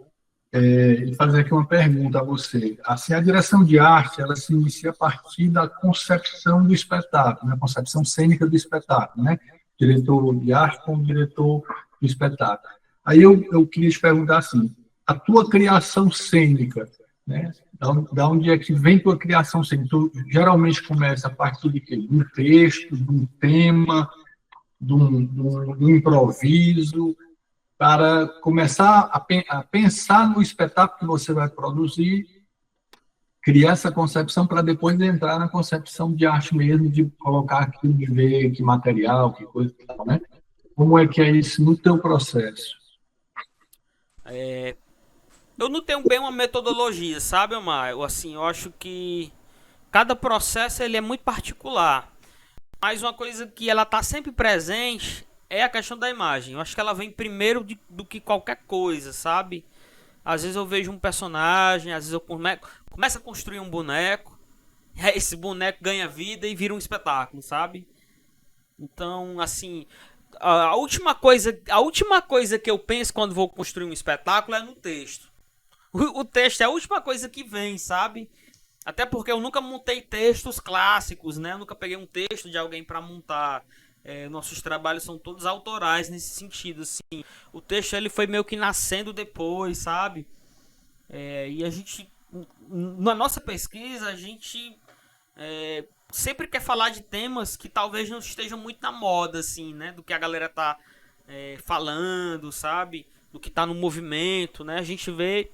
E fazer aqui uma pergunta a você. Assim, a direção de arte, ela se inicia a partir da concepção do espetáculo, né? A concepção cênica do espetáculo, né? Diretor de arte como diretor do espetáculo. Aí eu queria te perguntar assim, a tua criação cênica, né? Da onde é que vem tua criação cênica? Tu geralmente começa a partir de quê? De um texto, de um tema, de um improviso, para começar a pensar no espetáculo que você vai produzir, criar essa concepção para depois entrar na concepção de arte mesmo, de colocar aquilo, de ver que material, que coisa e tal, né? Como é que é isso no teu processo? Eu não tenho bem uma metodologia, sabe, Omar? Eu acho que cada processo ele é muito particular. Mas uma coisa que ela está sempre presente é a questão da imagem. Eu acho que ela vem primeiro do que qualquer coisa, sabe? Às vezes eu vejo um personagem, às vezes eu começo a construir um boneco, e aí esse boneco ganha vida e vira um espetáculo, sabe? Então, assim, a última coisa que eu penso quando vou construir um espetáculo é no texto. O texto é a última coisa que vem, sabe? Até porque eu nunca montei textos clássicos, né? Eu nunca peguei um texto de alguém para montar. Nossos trabalhos são todos autorais nesse sentido, assim. O texto ele foi meio que nascendo depois, sabe? E a gente, na nossa pesquisa, a gente sempre quer falar de temas que talvez não estejam muito na moda, assim, né? Do que a galera tá falando, sabe? Do que tá no movimento, né? A gente vê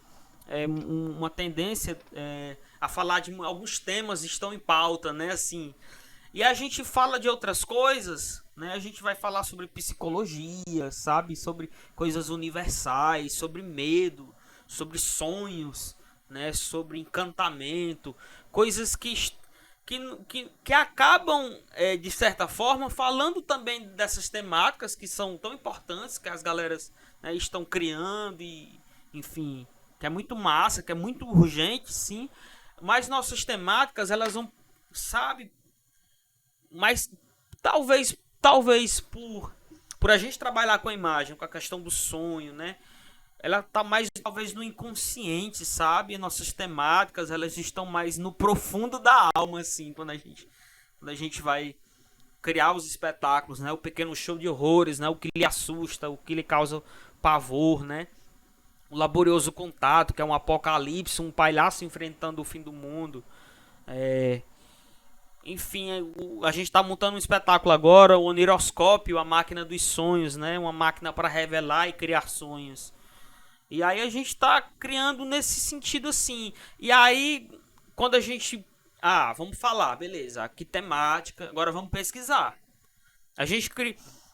uma tendência a falar de alguns temas estão em pauta, né? Assim, e a gente fala de outras coisas, né? A gente vai falar sobre psicologia, sabe? Sobre coisas universais, sobre medo, sobre sonhos, né? Sobre encantamento, coisas que acabam, de certa forma, falando também dessas temáticas que são tão importantes, que as galeras, né, estão criando e, enfim, que é muito massa, que é muito urgente, sim, mas nossas temáticas, elas vão, sabe, mas talvez por a gente trabalhar com a imagem, com a questão do sonho, né, ela tá mais, talvez, no inconsciente, sabe, nossas temáticas, elas estão mais no profundo da alma, assim, quando a gente vai criar os espetáculos, né? O pequeno show de horrores, né? O que lhe assusta, o que lhe causa pavor, né? O laborioso contato, que é um apocalipse, um palhaço enfrentando o fim do mundo. Enfim, a gente está montando um espetáculo agora, o Oniroscópio, a máquina dos sonhos, né? Uma máquina para revelar e criar sonhos. E aí a gente está criando nesse sentido assim. E aí, quando a gente... vamos falar, beleza, que temática, agora vamos pesquisar. A gente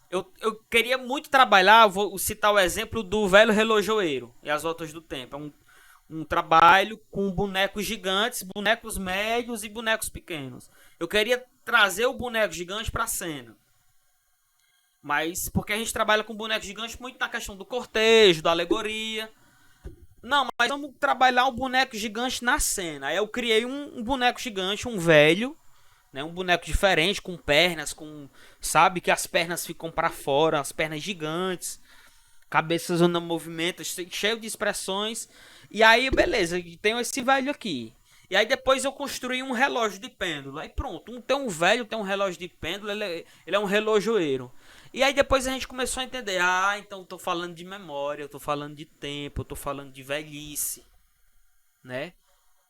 eu queria muito trabalhar, vou citar o exemplo do Velho Relojoeiro e as Voltas do Tempo. É um trabalho com bonecos gigantes, bonecos médios e bonecos pequenos. Eu queria trazer o boneco gigante para a cena. Mas porque a gente trabalha com boneco gigante muito na questão do cortejo, da alegoria. Não, mas vamos trabalhar o boneco gigante na cena. Aí eu criei um boneco gigante, um velho, né, um boneco diferente, com pernas, sabe, que as pernas ficam para fora, as pernas gigantes, cabeça zona movimenta, cheio de expressões. E aí, beleza, tenho esse velho aqui. E aí depois eu construí um relógio de pêndulo. Aí pronto, tem um velho, tem um relógio de pêndulo, ele é um relojoeiro. E aí depois a gente começou a entender, então eu tô falando de memória, eu tô falando de tempo, eu tô falando de velhice, né?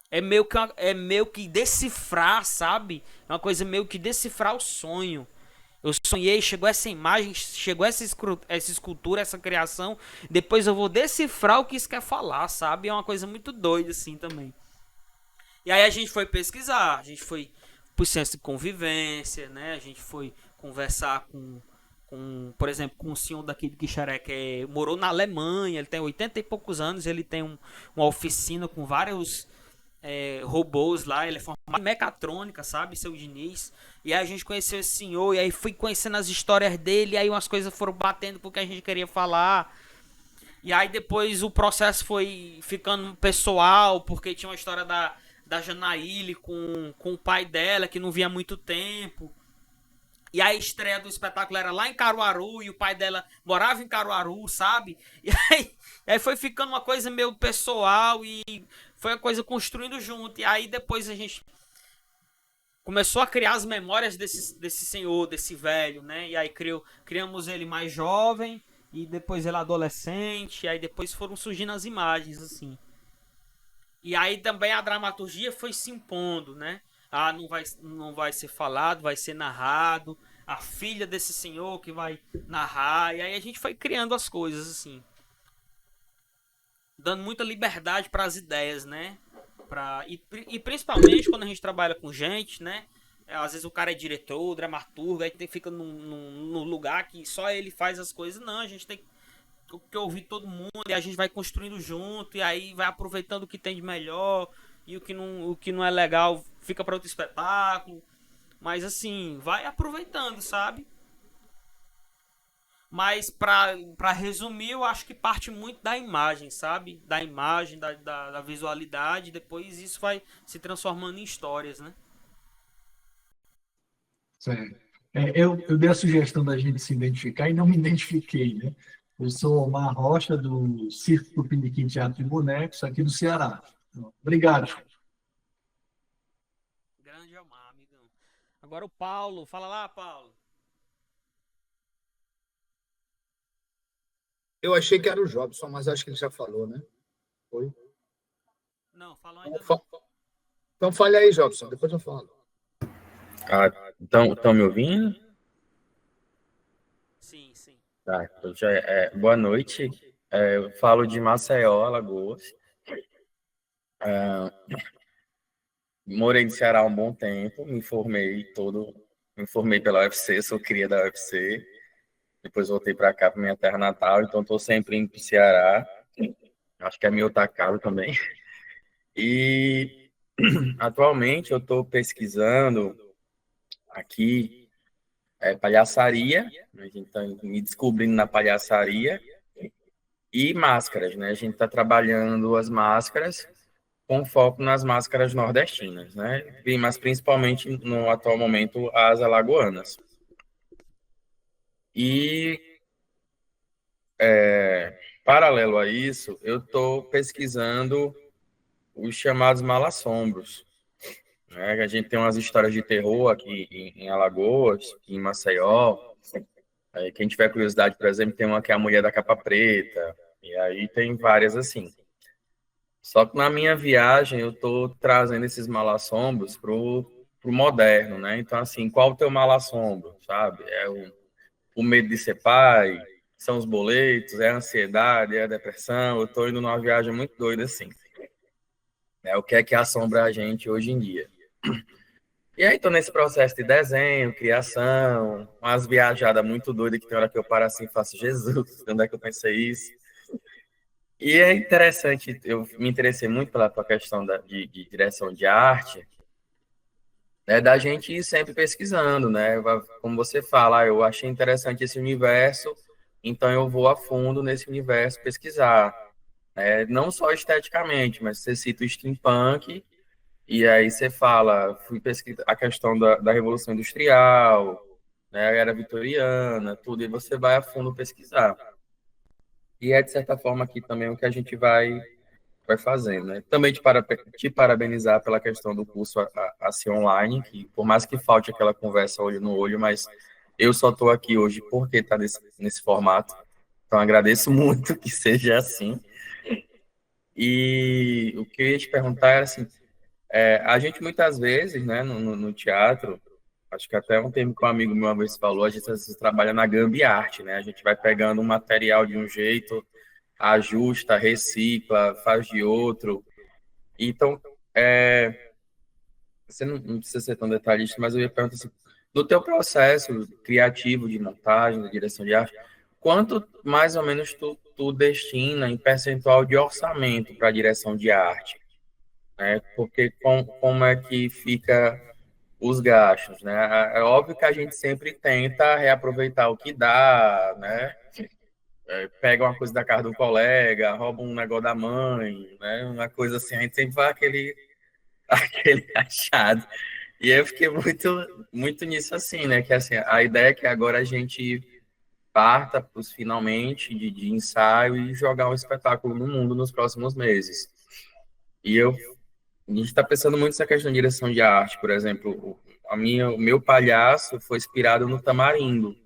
É meio que decifrar, sabe? É uma coisa meio que decifrar o sonho. Eu sonhei, chegou essa imagem, chegou essa escultura, essa criação. Depois eu vou decifrar o que isso quer falar, sabe? É uma coisa muito doida assim também. E aí a gente foi pesquisar, a gente foi pro senso de convivência, né? A gente foi conversar por exemplo, com um senhor daqui de Quixaré que morou na Alemanha, ele tem 80 e poucos anos, ele tem uma oficina com vários robôs lá, ele é formado em mecatrônica, sabe, seu Diniz. E aí a gente conheceu esse senhor, e aí fui conhecendo as histórias dele, e aí umas coisas foram batendo com o que a gente queria falar. E aí depois o processo foi ficando pessoal, porque tinha uma história da Janaíle com o pai dela, que não via há muito tempo. E a estreia do espetáculo era lá em Caruaru, e o pai dela morava em Caruaru, sabe? E aí foi ficando uma coisa meio pessoal, e foi a coisa construindo junto. E aí depois a gente começou a criar as memórias desse senhor, desse velho, né? E aí criamos ele mais jovem, e depois ele adolescente, e aí depois foram surgindo as imagens, assim. E aí também a dramaturgia foi se impondo, né? Não vai ser falado, vai ser narrado. A filha desse senhor que vai narrar. E aí a gente foi criando as coisas, assim. Dando muita liberdade para as ideias, né? E principalmente quando a gente trabalha com gente, né? Às vezes o cara é diretor, dramaturgo, aí fica num lugar que só ele faz as coisas. Não, a gente tem que ouvir todo mundo, e a gente vai construindo junto, e aí vai aproveitando o que tem de melhor, e o que não é legal fica para outro espetáculo. Mas assim, vai aproveitando, sabe? Mas pra resumir, eu acho que parte muito da imagem, sabe? Da imagem, da visualidade, depois isso vai se transformando em histórias, né? Certo. Eu dei a sugestão da gente se identificar e não me identifiquei, né? Eu sou Omar Rocha, do Circo Tupiniquim Teatro de Bonecos, aqui do Ceará. Obrigado. Grande Omar, amigão. Agora o Paulo, fala lá, Paulo. Eu achei que era o Jobson, mas acho que ele já falou, né? Foi? Não, falou ainda não. Então fale aí, Jobson, depois eu falo. Estão me ouvindo? Sim, sim. Tá, boa noite. Eu falo de Maceió, Alagoas. Morei no Ceará há um bom tempo, me formei pela UFC, sou cria da UFC. Depois voltei para cá, para minha terra natal, então estou sempre indo para o Ceará. Acho que é meu tacado também. E atualmente eu estou pesquisando aqui palhaçaria, a gente está me descobrindo na palhaçaria, e máscaras, né? A gente está trabalhando as máscaras com foco nas máscaras nordestinas, né? Mas principalmente no atual momento as alagoanas. E paralelo a isso, eu estou pesquisando os chamados malassombros, né? A gente tem umas histórias de terror aqui em Alagoas, em Maceió. Quem tiver curiosidade, por exemplo, tem uma que é a Mulher da Capa Preta, e aí tem várias assim. Só que na minha viagem eu tô trazendo esses mal-assombros pro moderno, né? Então, assim, qual o teu mal-assombro, sabe? É o medo de ser pai, são os boletos, é a ansiedade, é a depressão. Eu tô indo numa viagem muito doida, assim. É o que é que assombra a gente hoje em dia. E aí tô nesse processo de desenho, criação, umas viajadas muito doidas que tem hora que eu paro assim e faço, Jesus, onde é que eu pensei isso? E é interessante, eu me interessei muito pela questão de direção de arte, né, da gente ir sempre pesquisando, né? Como você fala, eu achei interessante esse universo, então eu vou a fundo nesse universo pesquisar, né? Não só esteticamente, mas você cita o steampunk, e aí você fala, fui pesquisar a questão da Revolução Industrial, né, a era vitoriana, tudo, e você vai a fundo pesquisar. E é, de certa forma, aqui também o que a gente vai fazendo, né? Também te parabenizar pela questão do curso a ser online, que por mais que falte aquela conversa olho no olho, mas eu só estou aqui hoje porque está nesse formato. Então, agradeço muito que seja assim. E o que eu ia te perguntar era assim, a gente muitas vezes, né, no teatro, acho que até um termo que um amigo meu uma vez falou, a gente às vezes trabalha na gambiarte, né? A gente vai pegando um material de um jeito, ajusta, recicla, faz de outro. Então, você não precisa ser tão detalhista, mas eu ia perguntar assim, no teu processo criativo de montagem, de direção de arte, quanto mais ou menos tu destina em percentual de orçamento para a direção de arte? Né? Porque como é que fica os gastos, né? É óbvio que a gente sempre tenta reaproveitar o que dá, né? Pega uma coisa da casa do colega, rouba um negócio da mãe, né? Uma coisa assim, a gente sempre vai aquele achado. E eu fiquei muito nisso assim, né? Que assim, a ideia é que agora a gente parta pros finalmente de ensaio e jogar um espetáculo no mundo nos próximos meses. E a gente está pensando muito nessa questão de direção de arte, por exemplo, o meu palhaço foi inspirado no tamarindo,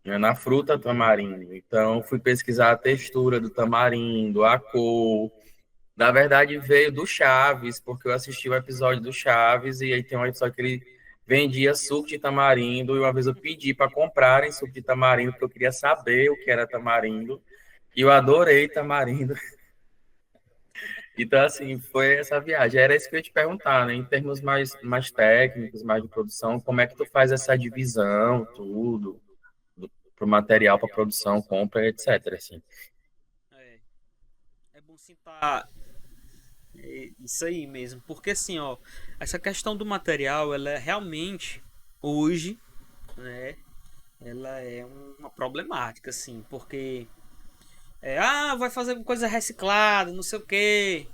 né, na fruta tamarindo. Então, fui pesquisar a textura do tamarindo, a cor. Na verdade, veio do Chaves, porque eu assisti o episódio do Chaves e aí tem um episódio que ele vendia suco de tamarindo e uma vez eu pedi para comprarem suco de tamarindo porque eu queria saber o que era tamarindo e eu adorei tamarindo. Então, assim, foi essa viagem. Era isso que eu ia te perguntar, né? Em termos mais técnicos, mais de produção, como é que tu faz essa divisão, tudo, pro material, para produção, compra, etc. Assim. É bom citar isso aí mesmo, porque assim, ó, essa questão do material, ela é realmente, hoje, né, ela é uma problemática, assim, porque vai fazer coisa reciclada, não sei o que,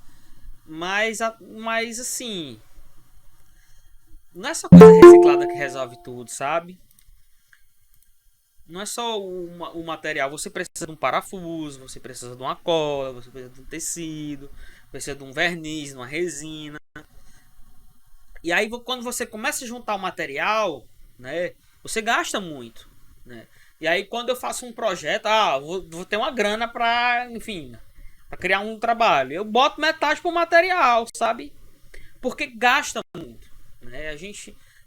mas assim, não é só coisa reciclada que resolve tudo, sabe? Não é só o material, você precisa de um parafuso, você precisa de uma cola, você precisa de um tecido, precisa de um verniz, de uma resina. E aí quando você começa a juntar o material, né, você gasta muito, né? E aí quando eu faço um projeto, vou ter uma grana para, enfim, para criar um trabalho, eu boto metade pro material, sabe? Porque gasta muito, né?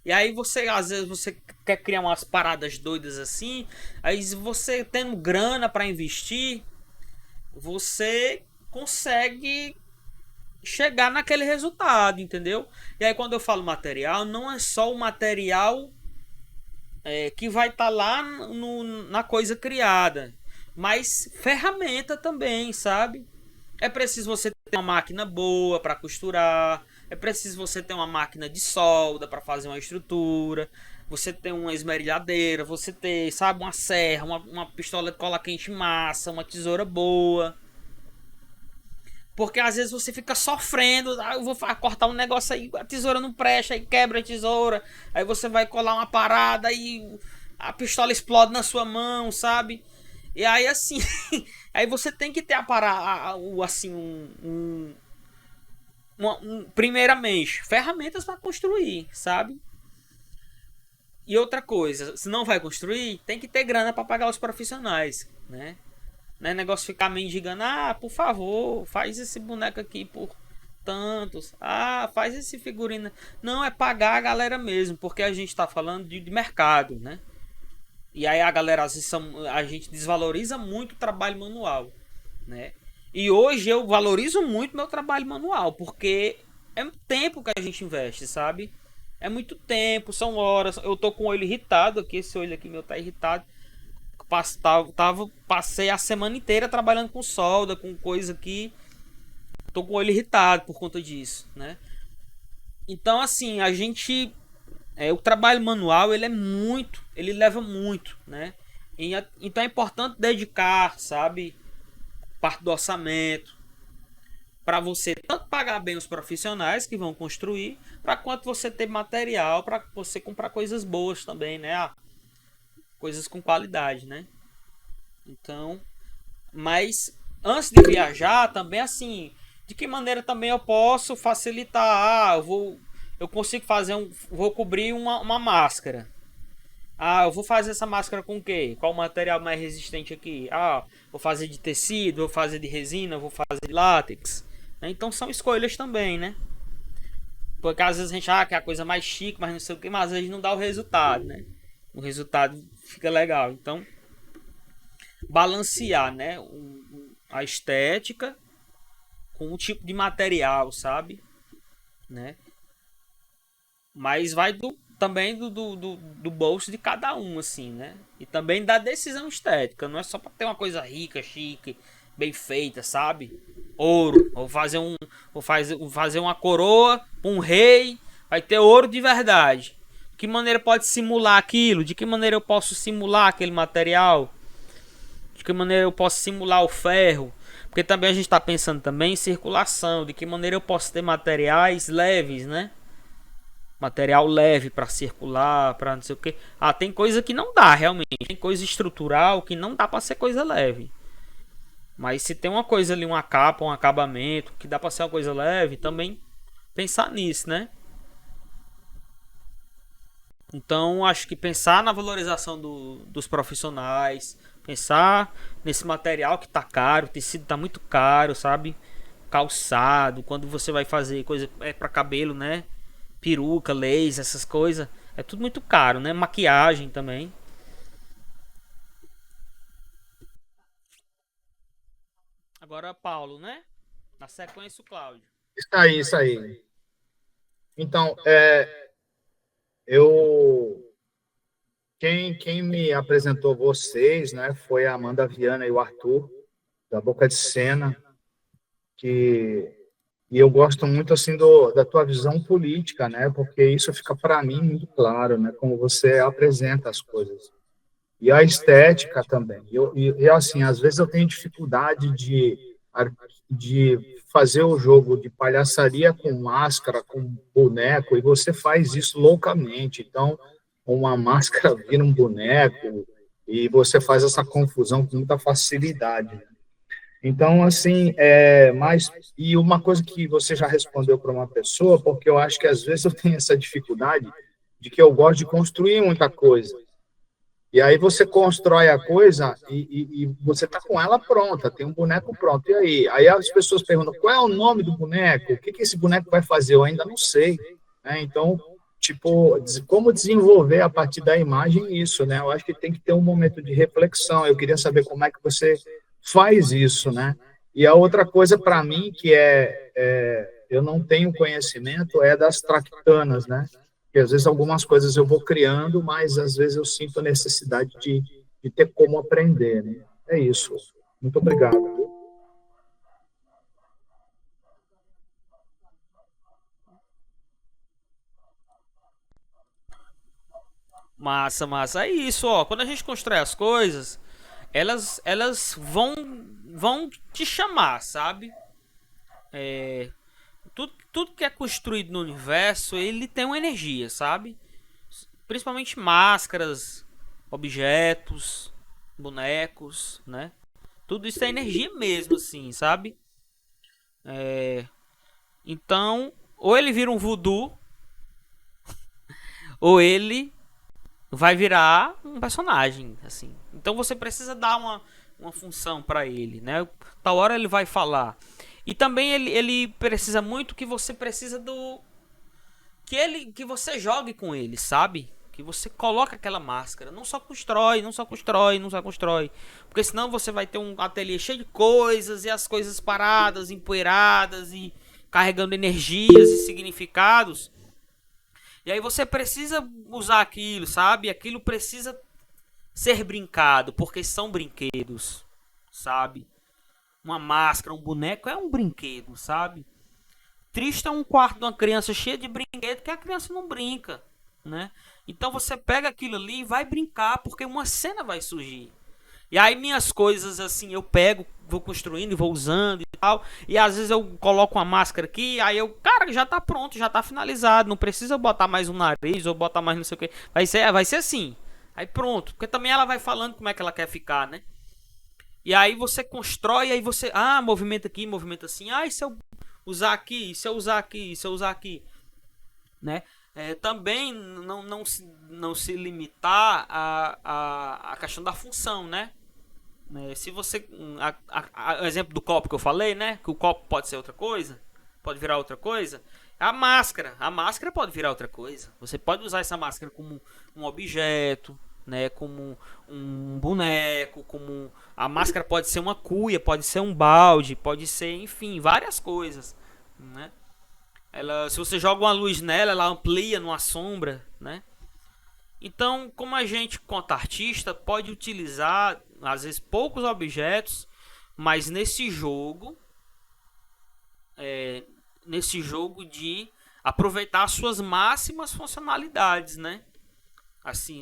E aí às vezes você quer criar umas paradas doidas assim, aí você tendo grana para investir, você consegue chegar naquele resultado, entendeu? E aí quando eu falo material, não é só o material que vai estar lá na coisa criada, mas ferramenta também, sabe? É preciso você ter uma máquina boa para costurar, é preciso você ter uma máquina de solda para fazer uma estrutura, você ter uma esmerilhadeira, você ter, sabe, uma serra, uma pistola de cola quente massa, uma tesoura boa. Porque às vezes você fica sofrendo, eu vou cortar um negócio aí, a tesoura não presta, aí quebra a tesoura, aí você vai colar uma parada e a pistola explode na sua mão, sabe? E aí assim, aí você tem que ter assim primeiramente, ferramentas para construir, sabe? E outra coisa, se não vai construir, tem que ter grana para pagar os profissionais, né? Não é negócio ficar mendigando, por favor, faz esse boneco aqui por tantos, faz esse figurino. Não, é pagar a galera mesmo, porque a gente tá falando de mercado, né? E aí a galera, às vezes, a gente desvaloriza muito o trabalho manual, né? E hoje eu valorizo muito meu trabalho manual, porque é tempo que a gente investe, sabe? É muito tempo, são horas. Eu tô com o olho irritado aqui, esse olho aqui meu tá irritado. Passei a semana inteira trabalhando com solda, com coisa aqui. Tô com o olho irritado por conta disso, né? Então, assim, a gente... o trabalho manual, ele leva muito, né? Então é importante dedicar, sabe? Parte do orçamento para você tanto pagar bem os profissionais que vão construir, para quanto você ter material para você comprar coisas boas também, né? Coisas com qualidade, né? Então, mas antes de viajar também, assim, de que maneira também eu posso facilitar? Eu consigo fazer vou cobrir uma máscara. Eu vou fazer essa máscara com o quê? Qual o material mais resistente aqui? Vou fazer de tecido, vou fazer de resina, vou fazer de látex. Então são escolhas também, né? Porque às vezes a gente quer a coisa mais chique, mas não sei o que, mas às vezes não dá o resultado, né? O resultado fica legal. Então, balancear, né? A estética com o tipo de material, sabe? Né? Mas vai também do bolso de cada um, assim, né? E também da decisão estética. Não é só para ter uma coisa rica, chique, bem feita, sabe? Ouro. Vou fazer uma coroa para um rei. Vai ter ouro de verdade. De que maneira pode simular aquilo? De que maneira eu posso simular aquele material? De que maneira eu posso simular o ferro? Porque também a gente está pensando também em circulação. De que maneira eu posso ter materiais leves, né? Material leve para circular, para não sei o que. Tem coisa que não dá realmente. Tem coisa estrutural que não dá para ser coisa leve. Mas se tem uma coisa ali, uma capa, um acabamento, que dá para ser uma coisa leve, também pensar nisso, né? Então acho que pensar na valorização dos profissionais, pensar nesse material que tá caro, o tecido tá muito caro, sabe? Calçado, quando você vai fazer coisa para cabelo, né? Peruca, laser, essas coisas, é tudo muito caro, né? Maquiagem também. Agora Paulo, né? Na sequência o Cláudio. Isso aí. Então, quem me apresentou vocês, né, foi a Amanda Viana e o Arthur, da Boca de Sena, e eu gosto muito, assim, da tua visão política, né, porque isso fica para mim muito claro, né, como você apresenta as coisas. E a estética também. E assim, às vezes eu tenho dificuldade de fazer o jogo de palhaçaria com máscara, com boneco, e você faz isso loucamente. Então, uma máscara vira um boneco, e você faz essa confusão com muita facilidade. Então, assim, e uma coisa que você já respondeu para uma pessoa, porque eu acho que às vezes eu tenho essa dificuldade de que eu gosto de construir muita coisa. E aí você constrói a coisa e você está com ela pronta, tem um boneco pronto. E aí? Aí as pessoas perguntam, qual é o nome do boneco? O que esse boneco vai fazer? Eu ainda não sei. Né? Então, tipo, como desenvolver a partir da imagem isso, né? Eu acho que tem que ter um momento de reflexão. Eu queria saber como é que você faz isso, né? E a outra coisa para mim que eu não tenho conhecimento é das tractanas, né? Porque às vezes algumas coisas eu vou criando, mas às vezes eu sinto a necessidade de ter como aprender, né? É isso. Muito obrigado. Massa. É isso, ó. Quando a gente constrói as coisas, elas vão te chamar, sabe? Tudo que é construído no universo, ele tem uma energia, sabe? Principalmente máscaras, objetos, bonecos, né? Tudo isso é energia mesmo, assim, sabe? Então, ou ele vira um voodoo, ou ele vai virar um personagem, assim. Então você precisa dar uma função para ele, né? Tal hora ele vai falar. E também ele precisa muito que você precisa do que você jogue com ele, sabe? Que você coloque aquela máscara, não só constrói, porque senão você vai ter um ateliê cheio de coisas e as coisas paradas, empoeiradas e carregando energias e significados. E aí você precisa usar aquilo, sabe? Aquilo precisa ser brincado, porque são brinquedos, sabe? Uma máscara, um boneco é um brinquedo, sabe? Triste é um quarto de uma criança cheia de brinquedo que a criança não brinca, né? Então você pega aquilo ali e vai brincar, porque uma cena vai surgir. E aí minhas coisas assim, eu pego, vou construindo e vou usando e tal. E às vezes eu coloco uma máscara aqui, aí eu, cara, já tá pronto, já tá finalizado. Não precisa botar mais um nariz ou botar mais não sei o que. Vai ser assim. Aí pronto. Porque também ela vai falando como é que ela quer ficar, né? E aí você constrói, aí você, movimenta aqui, movimenta assim. E se eu usar aqui, se eu usar aqui, se eu usar aqui, né? Também não se limitar a questão da função, né? Se você, o exemplo do copo que eu falei, né? Que o copo pode ser outra coisa, pode virar outra coisa. A máscara pode virar outra coisa. Você pode usar essa máscara como um objeto, né? Como um boneco, a máscara pode ser uma cuia, pode ser um balde, pode ser, enfim, várias coisas, né? Se você joga uma luz nela, ela amplia numa sombra, né? Então, como a gente, quanto artista, pode utilizar, às vezes, poucos objetos, mas nesse jogo de aproveitar suas máximas funcionalidades, né? Assim,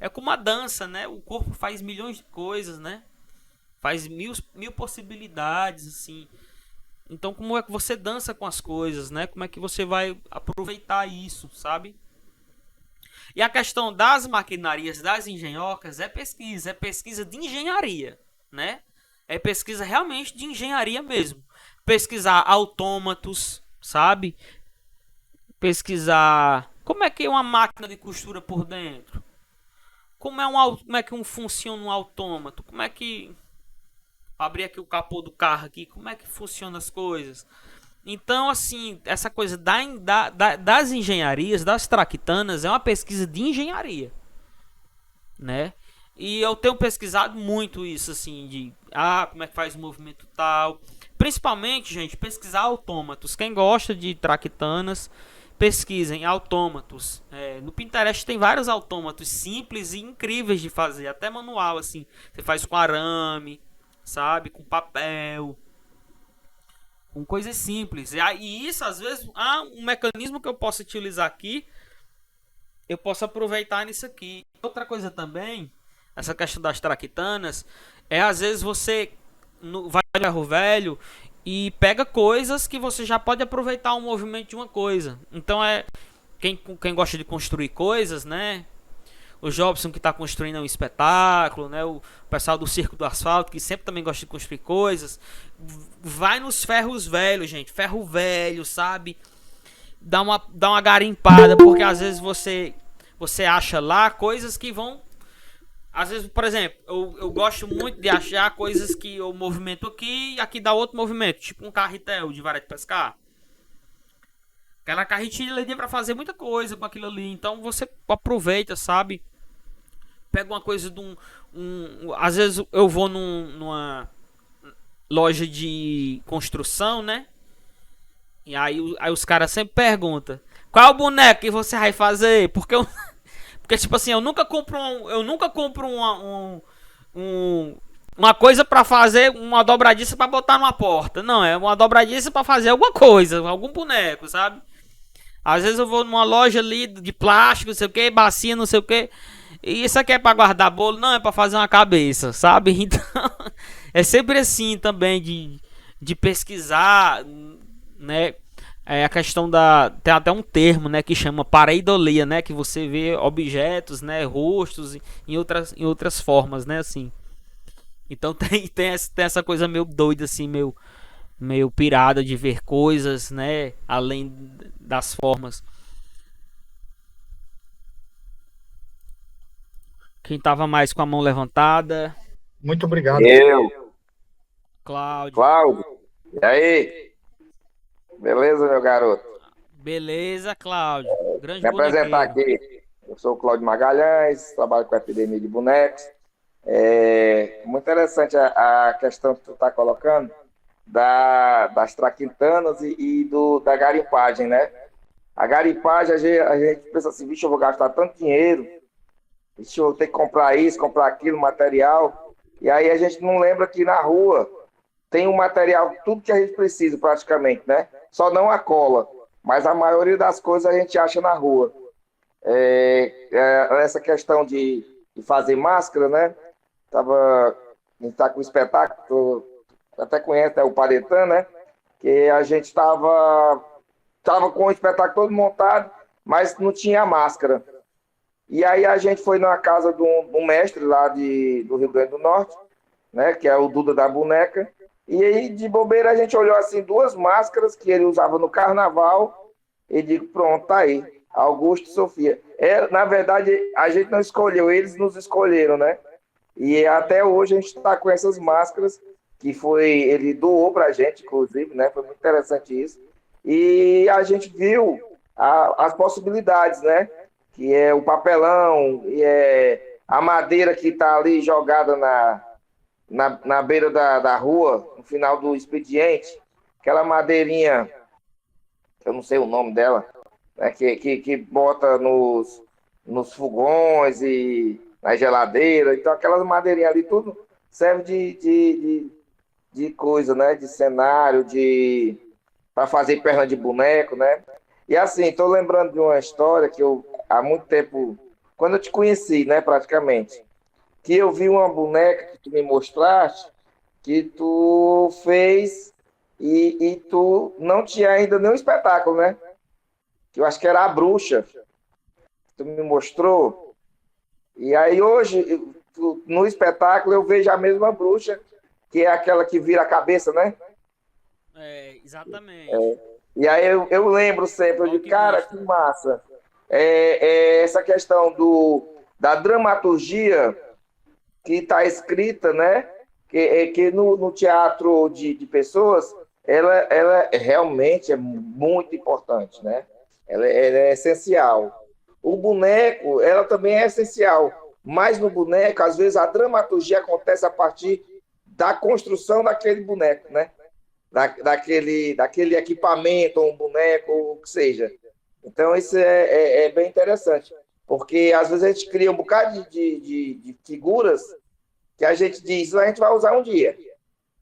é como a dança, né? O corpo faz milhões de coisas, né? Faz mil possibilidades, assim. Então, como é que você dança com as coisas, né? Como é que você vai aproveitar isso, sabe? E a questão das maquinarias, das engenhocas, é pesquisa de engenharia, né? É pesquisa realmente de engenharia mesmo. Pesquisar autômatos, sabe? Pesquisar como é que é uma máquina de costura por dentro. Como é que funciona um autômato? Como é que abrir aqui o capô do carro aqui, como é que funcionam as coisas? Então, assim, essa coisa das engenharias, das traquitanas, é uma pesquisa de engenharia, né? E eu tenho pesquisado muito isso, assim, de como é que faz o movimento tal. Principalmente, gente, pesquisar autômatos. Quem gosta de traquitanas, pesquisem autômatos. No Pinterest tem vários autômatos simples e incríveis de fazer, até manual, assim. Você faz com arame, sabe, com papel, com coisas simples. E isso, às vezes, um mecanismo que eu posso utilizar aqui, eu posso aproveitar nisso aqui. Outra coisa também, essa questão das traquitanas, às vezes você vai no ferro velho e pega coisas que você já pode aproveitar o movimento de uma coisa. Então quem gosta de construir coisas, né? O Jobson, que está construindo um espetáculo, né? O pessoal do Circo do Asfalto, que sempre também gosta de construir coisas. Vai nos ferros velhos, gente. Ferro velho, sabe? Dá uma garimpada, porque às vezes você acha lá coisas que vão... Às vezes, por exemplo, eu gosto muito de achar coisas que eu movimento aqui e aqui dá outro movimento. Tipo um carretel de vara de pescar. Aquela carretilha ali para fazer muita coisa com aquilo ali. Então você aproveita, sabe? Pega uma coisa de às vezes eu vou numa loja de construção, né? E aí os caras sempre perguntam: qual é o boneco que você vai fazer? Porque tipo assim, eu nunca compro uma coisa pra fazer uma dobradiça pra botar numa porta. Não, é uma dobradiça pra fazer alguma coisa, algum boneco, sabe? Às vezes eu vou numa loja ali de plástico, não sei o que, bacia, não sei o que. E isso aqui é pra guardar bolo? Não, é pra fazer uma cabeça, sabe? Então, é sempre assim também de pesquisar, né? A questão tem até um termo, né, que chama pareidolia, né, que você vê objetos, né, rostos em outras formas, né, assim. Então tem essa coisa meio doida, assim, meio meio pirada de ver coisas, né? Além das formas. Quem tava mais com a mão levantada? Muito obrigado. Eu, Cláudio. Cláudio. E aí? Beleza, meu garoto? Beleza, Cláudio. Grande Me apresentar bonequeiro. aqui. Eu sou o Cláudio Magalhães, trabalho com a epidemia de bonecos. Muito interessante a questão que tu está colocando das traquintanas da garimpagem, né? A garimpagem, a gente pensa assim, bicho, eu vou gastar tanto dinheiro, bicho, eu vou ter que comprar isso, comprar aquilo, material, e aí a gente não lembra que na rua tem um material, tudo que a gente precisa praticamente, né? Só não a cola, mas a maioria das coisas a gente acha na rua. Essa questão de fazer máscara, né? A gente tá com o espetáculo, tu até conhece, né, o Paretan, né? Que a gente tava com o espetáculo todo montado, mas não tinha máscara. E aí a gente foi na casa de um mestre lá do Rio Grande do Norte, né? Que é o Duda da Boneca. E aí, de bobeira, a gente olhou assim, 2 máscaras que ele usava no carnaval, e digo, pronto, tá aí. Augusto e Sofia. Na verdade, a gente não escolheu, eles nos escolheram, né? E até hoje a gente está com essas máscaras que ele doou para a gente, inclusive, né? Foi muito interessante isso. E a gente viu as possibilidades, né? Que é o papelão, e a madeira que está ali jogada na beira da rua, no final do expediente, aquela madeirinha, eu não sei o nome dela, né? Que bota nos fogões e na geladeira, então aquelas madeirinhas ali, tudo serve de coisa, né? De cenário, para fazer perna de boneco, né? E assim, estou lembrando de uma história que eu, há muito tempo, quando eu te conheci, né, praticamente, que eu vi uma boneca que tu me mostraste, que tu fez e tu não tinha ainda nenhum espetáculo, né? Que eu acho que era a bruxa. Tu me mostrou. E aí hoje, no espetáculo, eu vejo a mesma bruxa, que é aquela que vira a cabeça, né? Exatamente. E aí eu lembro sempre, eu digo, cara, que massa. Essa questão da dramaturgia que está escrita, né? Que no teatro de pessoas, ela realmente é muito importante, né? Ela é essencial. O boneco, ela também é essencial, mas no boneco, às vezes, a dramaturgia acontece a partir da construção daquele boneco, né? Daquele equipamento, ou um boneco, ou o que seja. Então, isso é bem interessante, porque às vezes a gente cria um bocado de figuras que a gente diz, a gente vai usar um dia,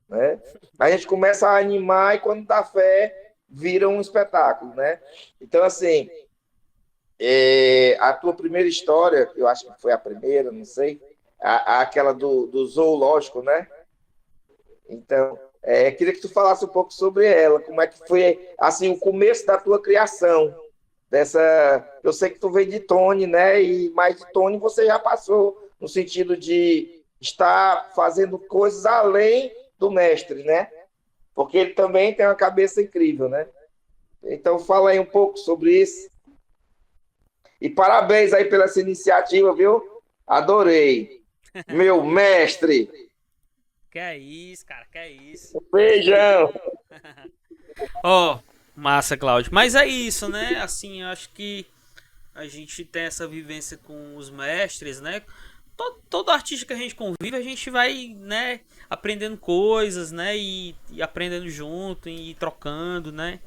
né? A gente começa a animar e quando dá fé, vira um espetáculo, né? Então, assim, a tua primeira história, eu acho que foi a primeira, não sei, aquela do zoológico, né? Então, queria que tu falasse um pouco sobre ela, como é que foi, assim, o começo da tua criação, eu sei que tu veio de Tony, né? Mas de Tony você já passou, no sentido de estar fazendo coisas além do mestre, né? Porque ele também tem uma cabeça incrível, né? Então, fala aí um pouco sobre isso. E parabéns aí pela essa iniciativa, viu? Adorei. Meu mestre. Que é isso, cara, que é isso. Um beijão. Massa, Cláudio. Mas é isso, né? Assim, eu acho que a gente tem essa vivência com os mestres, né? Todo artista que a gente convive, a gente vai, né, aprendendo coisas, né? E aprendendo junto, e trocando, né?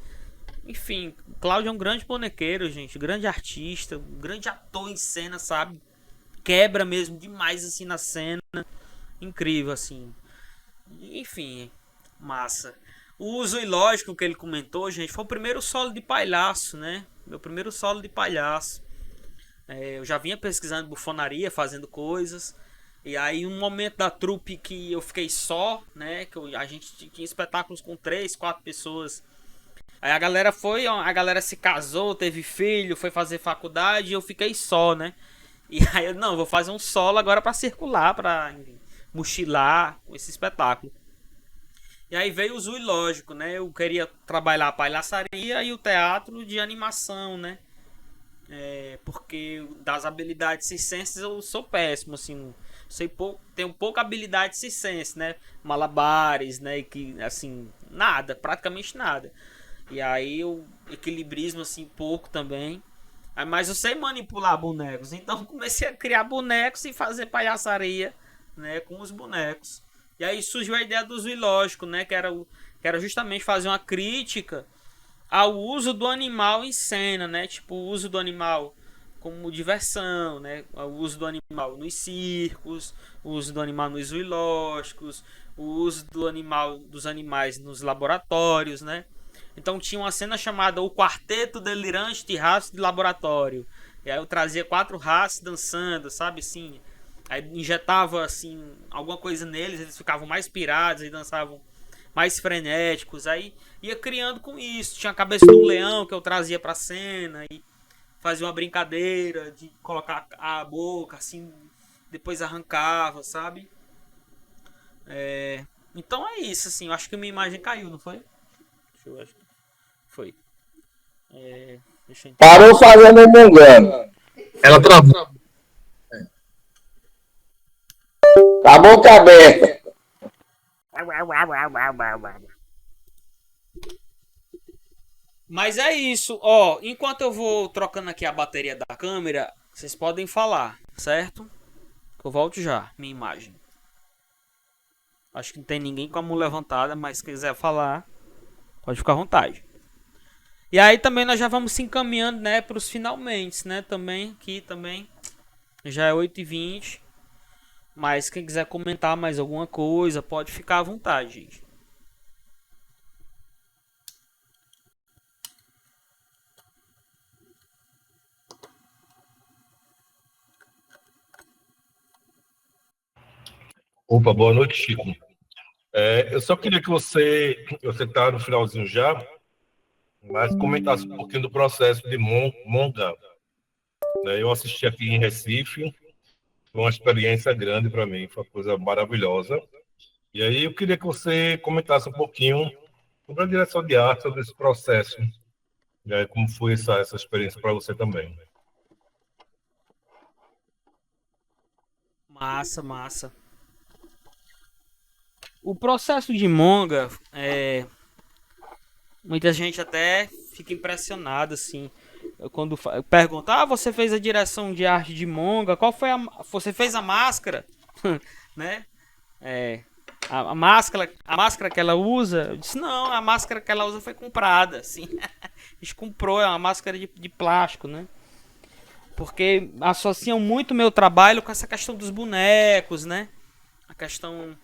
Enfim, Cláudio é um grande bonequeiro, gente, grande artista, um grande ator em cena, sabe? Quebra mesmo demais assim na cena. Incrível, assim. Enfim, massa. O uso ilógico que ele comentou, gente, foi o primeiro solo de palhaço, né? Meu primeiro solo de palhaço. Eu já vinha pesquisando bufonaria, fazendo coisas. E aí um momento da trupe que eu fiquei só, né? Que a gente tinha espetáculos com 3, 4 pessoas. Aí a galera se casou, teve filho, foi fazer faculdade e eu fiquei só, né? E aí eu, não, vou fazer um solo agora pra circular, pra mochilar com esse espetáculo. E aí veio o zoológico, né? Eu queria trabalhar a palhaçaria e o teatro de animação, né? Porque das habilidades circenses eu sou péssimo, assim, sei pouco, tenho pouca habilidade circense, né? Malabares, né? Que assim, nada, praticamente nada. E aí eu equilibrismo assim pouco também. Mas eu sei manipular bonecos, então comecei a criar bonecos e fazer palhaçaria, né, com os bonecos. E aí surgiu a ideia do zoológico, né, que era justamente fazer uma crítica ao uso do animal em cena, né? Tipo, o uso do animal como diversão, né? O uso do animal nos circos, o uso do animal nos zoológicos, o uso do animal, dos animais nos laboratórios, né? Então tinha uma cena chamada O Quarteto Delirante de Ratos de Laboratório. E aí eu trazia 4 ratos dançando, sabe assim? Aí injetava assim alguma coisa neles, eles ficavam mais pirados e dançavam mais frenéticos. Aí ia criando com isso. Tinha a cabeça de um leão que eu trazia pra cena e fazia uma brincadeira de colocar a boca assim, depois arrancava, sabe? Então é isso, assim. Eu acho que minha imagem caiu, não foi? Deixa eu acho que foi. Deixa eu entender. Parou fazendo o mungano. Ela travou. Com a boca aberta. Mas é isso, ó. Enquanto eu vou trocando aqui a bateria da câmera, vocês podem falar, certo? Eu volto já, minha imagem. Acho que não tem ninguém com a mão levantada, mas se quiser falar, pode ficar à vontade. E aí também nós já vamos se encaminhando, né, para os finalmente, né? Também aqui também já é 8h20. Mas quem quiser comentar mais alguma coisa, pode ficar à vontade, gente. Opa, boa noite, Chico. Eu só queria que você está no finalzinho já, mas comentasse um pouquinho do processo de Monga. Né? Eu assisti aqui em Recife, foi uma experiência grande para mim, foi uma coisa maravilhosa. E aí eu queria que você comentasse um pouquinho sobre a direção de arte, sobre esse processo, né? Como foi essa experiência para você também. Massa, massa. O processo de Monga, muita gente até fica impressionada, assim, quando pergunta, você fez a direção de arte de Monga, qual foi você fez a máscara, né? A máscara que ela usa, eu disse, não, a máscara que ela usa foi comprada, assim, a gente comprou, é uma máscara de plástico, né? Porque associam muito meu trabalho com essa questão dos bonecos, né? A questão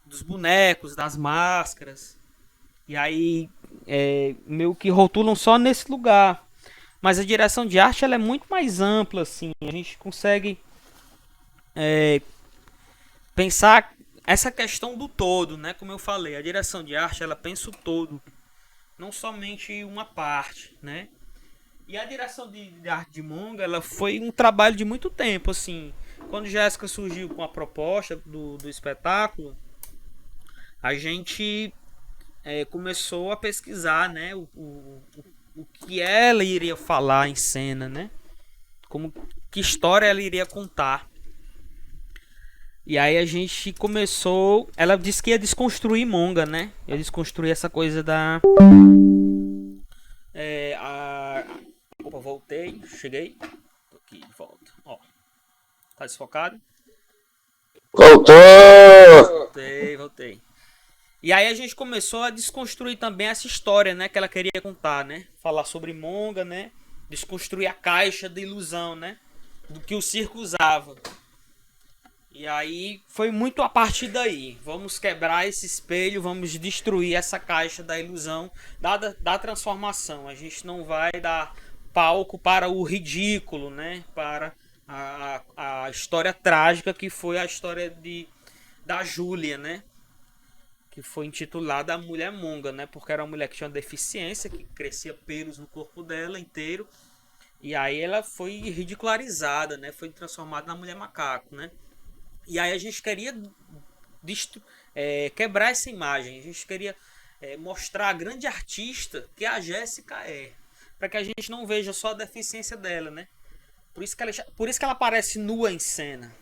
dos bonecos, das máscaras. E aí meio que rotulam só nesse lugar. Mas a direção de arte ela é muito mais ampla, assim. A gente consegue pensar essa questão do todo, né? Como eu falei, a direção de arte ela pensa o todo, não somente uma parte, né? E a direção de arte de Monga ela foi um trabalho de muito tempo, assim. Quando Jéssica surgiu com a proposta do espetáculo, a gente começou a pesquisar, né, o que ela iria falar em cena, né? Que história ela iria contar. E aí a gente começou... Ela disse que ia desconstruir Monga, né? Ia desconstruir essa coisa da... Opa, voltei, cheguei. Tô aqui de volta. Ó, tá desfocado? Voltou! Voltei. E aí a gente começou a desconstruir também essa história, né, que ela queria contar, né? Falar sobre Monga, né? Desconstruir a caixa de ilusão, né? Do que o circo usava. E aí foi muito a partir daí. Vamos quebrar esse espelho, vamos destruir essa caixa da ilusão, da transformação. A gente não vai dar palco para o ridículo, né? Para a história trágica que foi a história da Júlia, né? Que foi intitulada A Mulher Monga, né? Porque era uma mulher que tinha uma deficiência, que crescia pelos no corpo dela inteiro. E aí ela foi ridicularizada, né? Foi transformada na mulher macaco, né? E aí a gente queria quebrar essa imagem. A gente queria mostrar a grande artista que a Jéssica é, para que a gente não veja só a deficiência dela, né? Por isso que ela aparece nua em cena.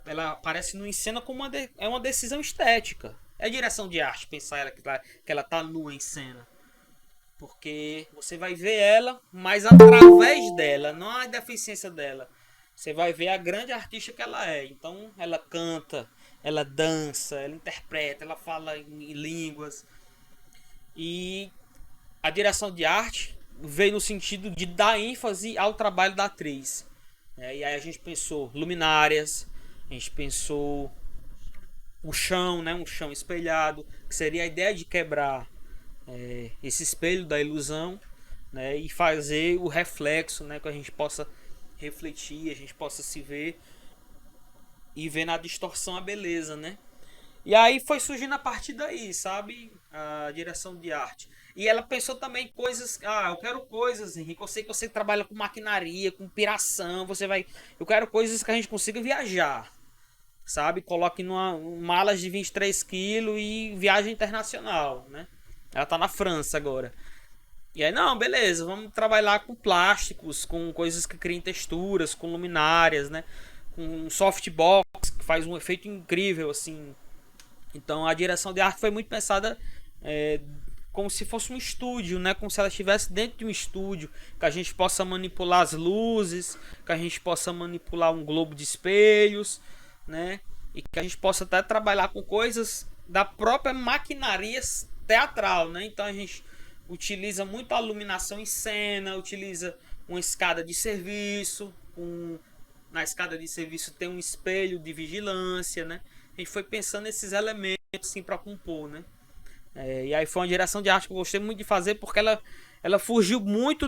Ela aparece nua em cena como é uma decisão estética. É direção de arte pensar que ela tá nua em cena. Porque você vai ver ela, mas através dela, não a deficiência dela. Você vai ver a grande artista que ela é. Então ela canta, ela dança, ela interpreta, ela fala em línguas. E a direção de arte veio no sentido de dar ênfase ao trabalho da atriz. E aí a gente pensou luminárias, a gente pensou o chão, né, um chão espelhado, que seria a ideia de quebrar esse espelho da ilusão, né, e fazer o reflexo, né, que a gente possa refletir, a gente possa se ver e ver na distorção a beleza, né? E aí foi surgindo a partir daí, sabe? A direção de arte. E ela pensou também coisas. Eu quero coisas, Henrique. Eu sei que você trabalha com maquinaria, com piração. Eu quero coisas que a gente consiga viajar. Sabe? Coloque numa malas de 23 quilos e viagem internacional, né? Ela tá na França agora. E aí, não, beleza, vamos trabalhar com plásticos, com coisas que criem texturas, com luminárias, né? Com um softbox que faz um efeito incrível, assim. Então a direção de arte foi muito pensada como se fosse um estúdio, né? Como se ela estivesse dentro de um estúdio, que a gente possa manipular as luzes, que a gente possa manipular um globo de espelhos, né? E que a gente possa até trabalhar com coisas da própria maquinaria teatral, né? Então a gente utiliza muito a iluminação em cena, utiliza uma escada de serviço, na escada de serviço tem um espelho de vigilância, né? A gente foi pensando nesses elementos assim para compor, né? E aí foi uma direção de arte que eu gostei muito de fazer, porque ela fugiu muito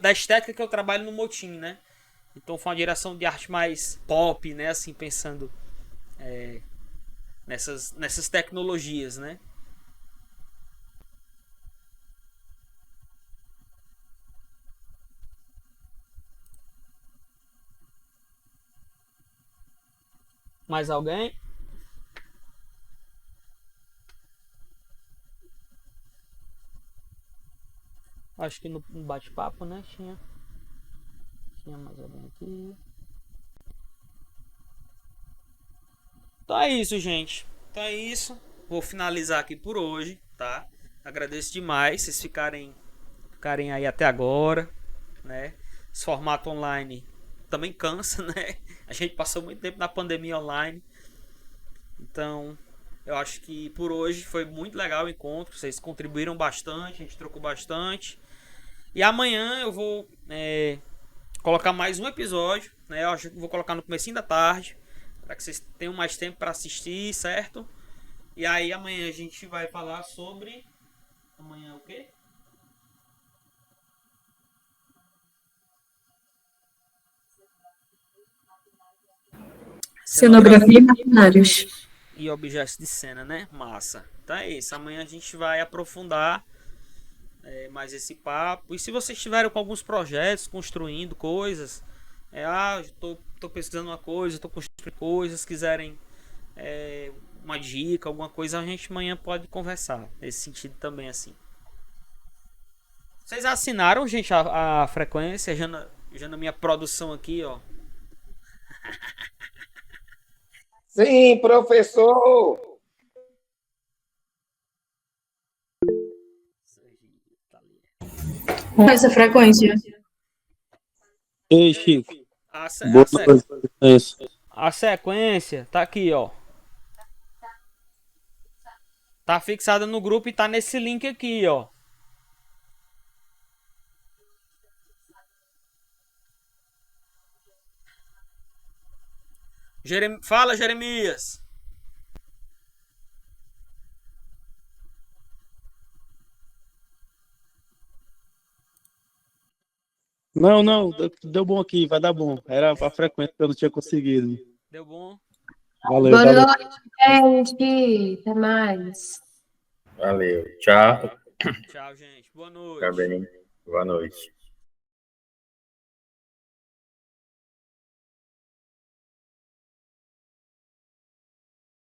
da estética que eu trabalho no Motim, né? Então foi uma direção de arte mais pop, né? Assim, pensando nessas tecnologias, né? Mais alguém? Acho que no bate-papo, né? Tinha mais alguém aqui. Então é isso, gente. Então é isso. Vou finalizar aqui por hoje, tá? Agradeço demais vocês ficarem aí até agora, né? Esse formato online também cansa, né? A gente passou muito tempo na pandemia online. Então, eu acho que por hoje foi muito legal o encontro. Vocês contribuíram bastante, a gente trocou bastante. E amanhã eu vou colocar mais um episódio, né? Eu acho que vou colocar no comecinho da tarde, para que vocês tenham mais tempo para assistir, certo? E aí amanhã a gente vai falar sobre... Amanhã o quê? Cenografia e maquinários. E objetos de cena, né? Massa. Então é isso. Amanhã a gente vai aprofundar mais esse papo. E se vocês estiverem com alguns projetos, construindo coisas, tô pesquisando uma coisa, tô construindo coisas, quiserem uma dica, alguma coisa, a gente amanhã pode conversar. Nesse sentido também, assim. Vocês assinaram, gente, a frequência? Já na minha produção aqui, ó. Sim, professor! Essa frequência. Ei, Chico. A sequência tá aqui, ó. Tá fixada no grupo e tá nesse link aqui, ó. Fala, Jeremias. Não, deu bom aqui, vai dar bom. Era a frequência que eu não tinha conseguido. Deu bom? Valeu, Boa valeu. noite, gente. Até mais. Valeu. Tchau. Tchau, gente. Boa noite. Tá bem. Boa noite.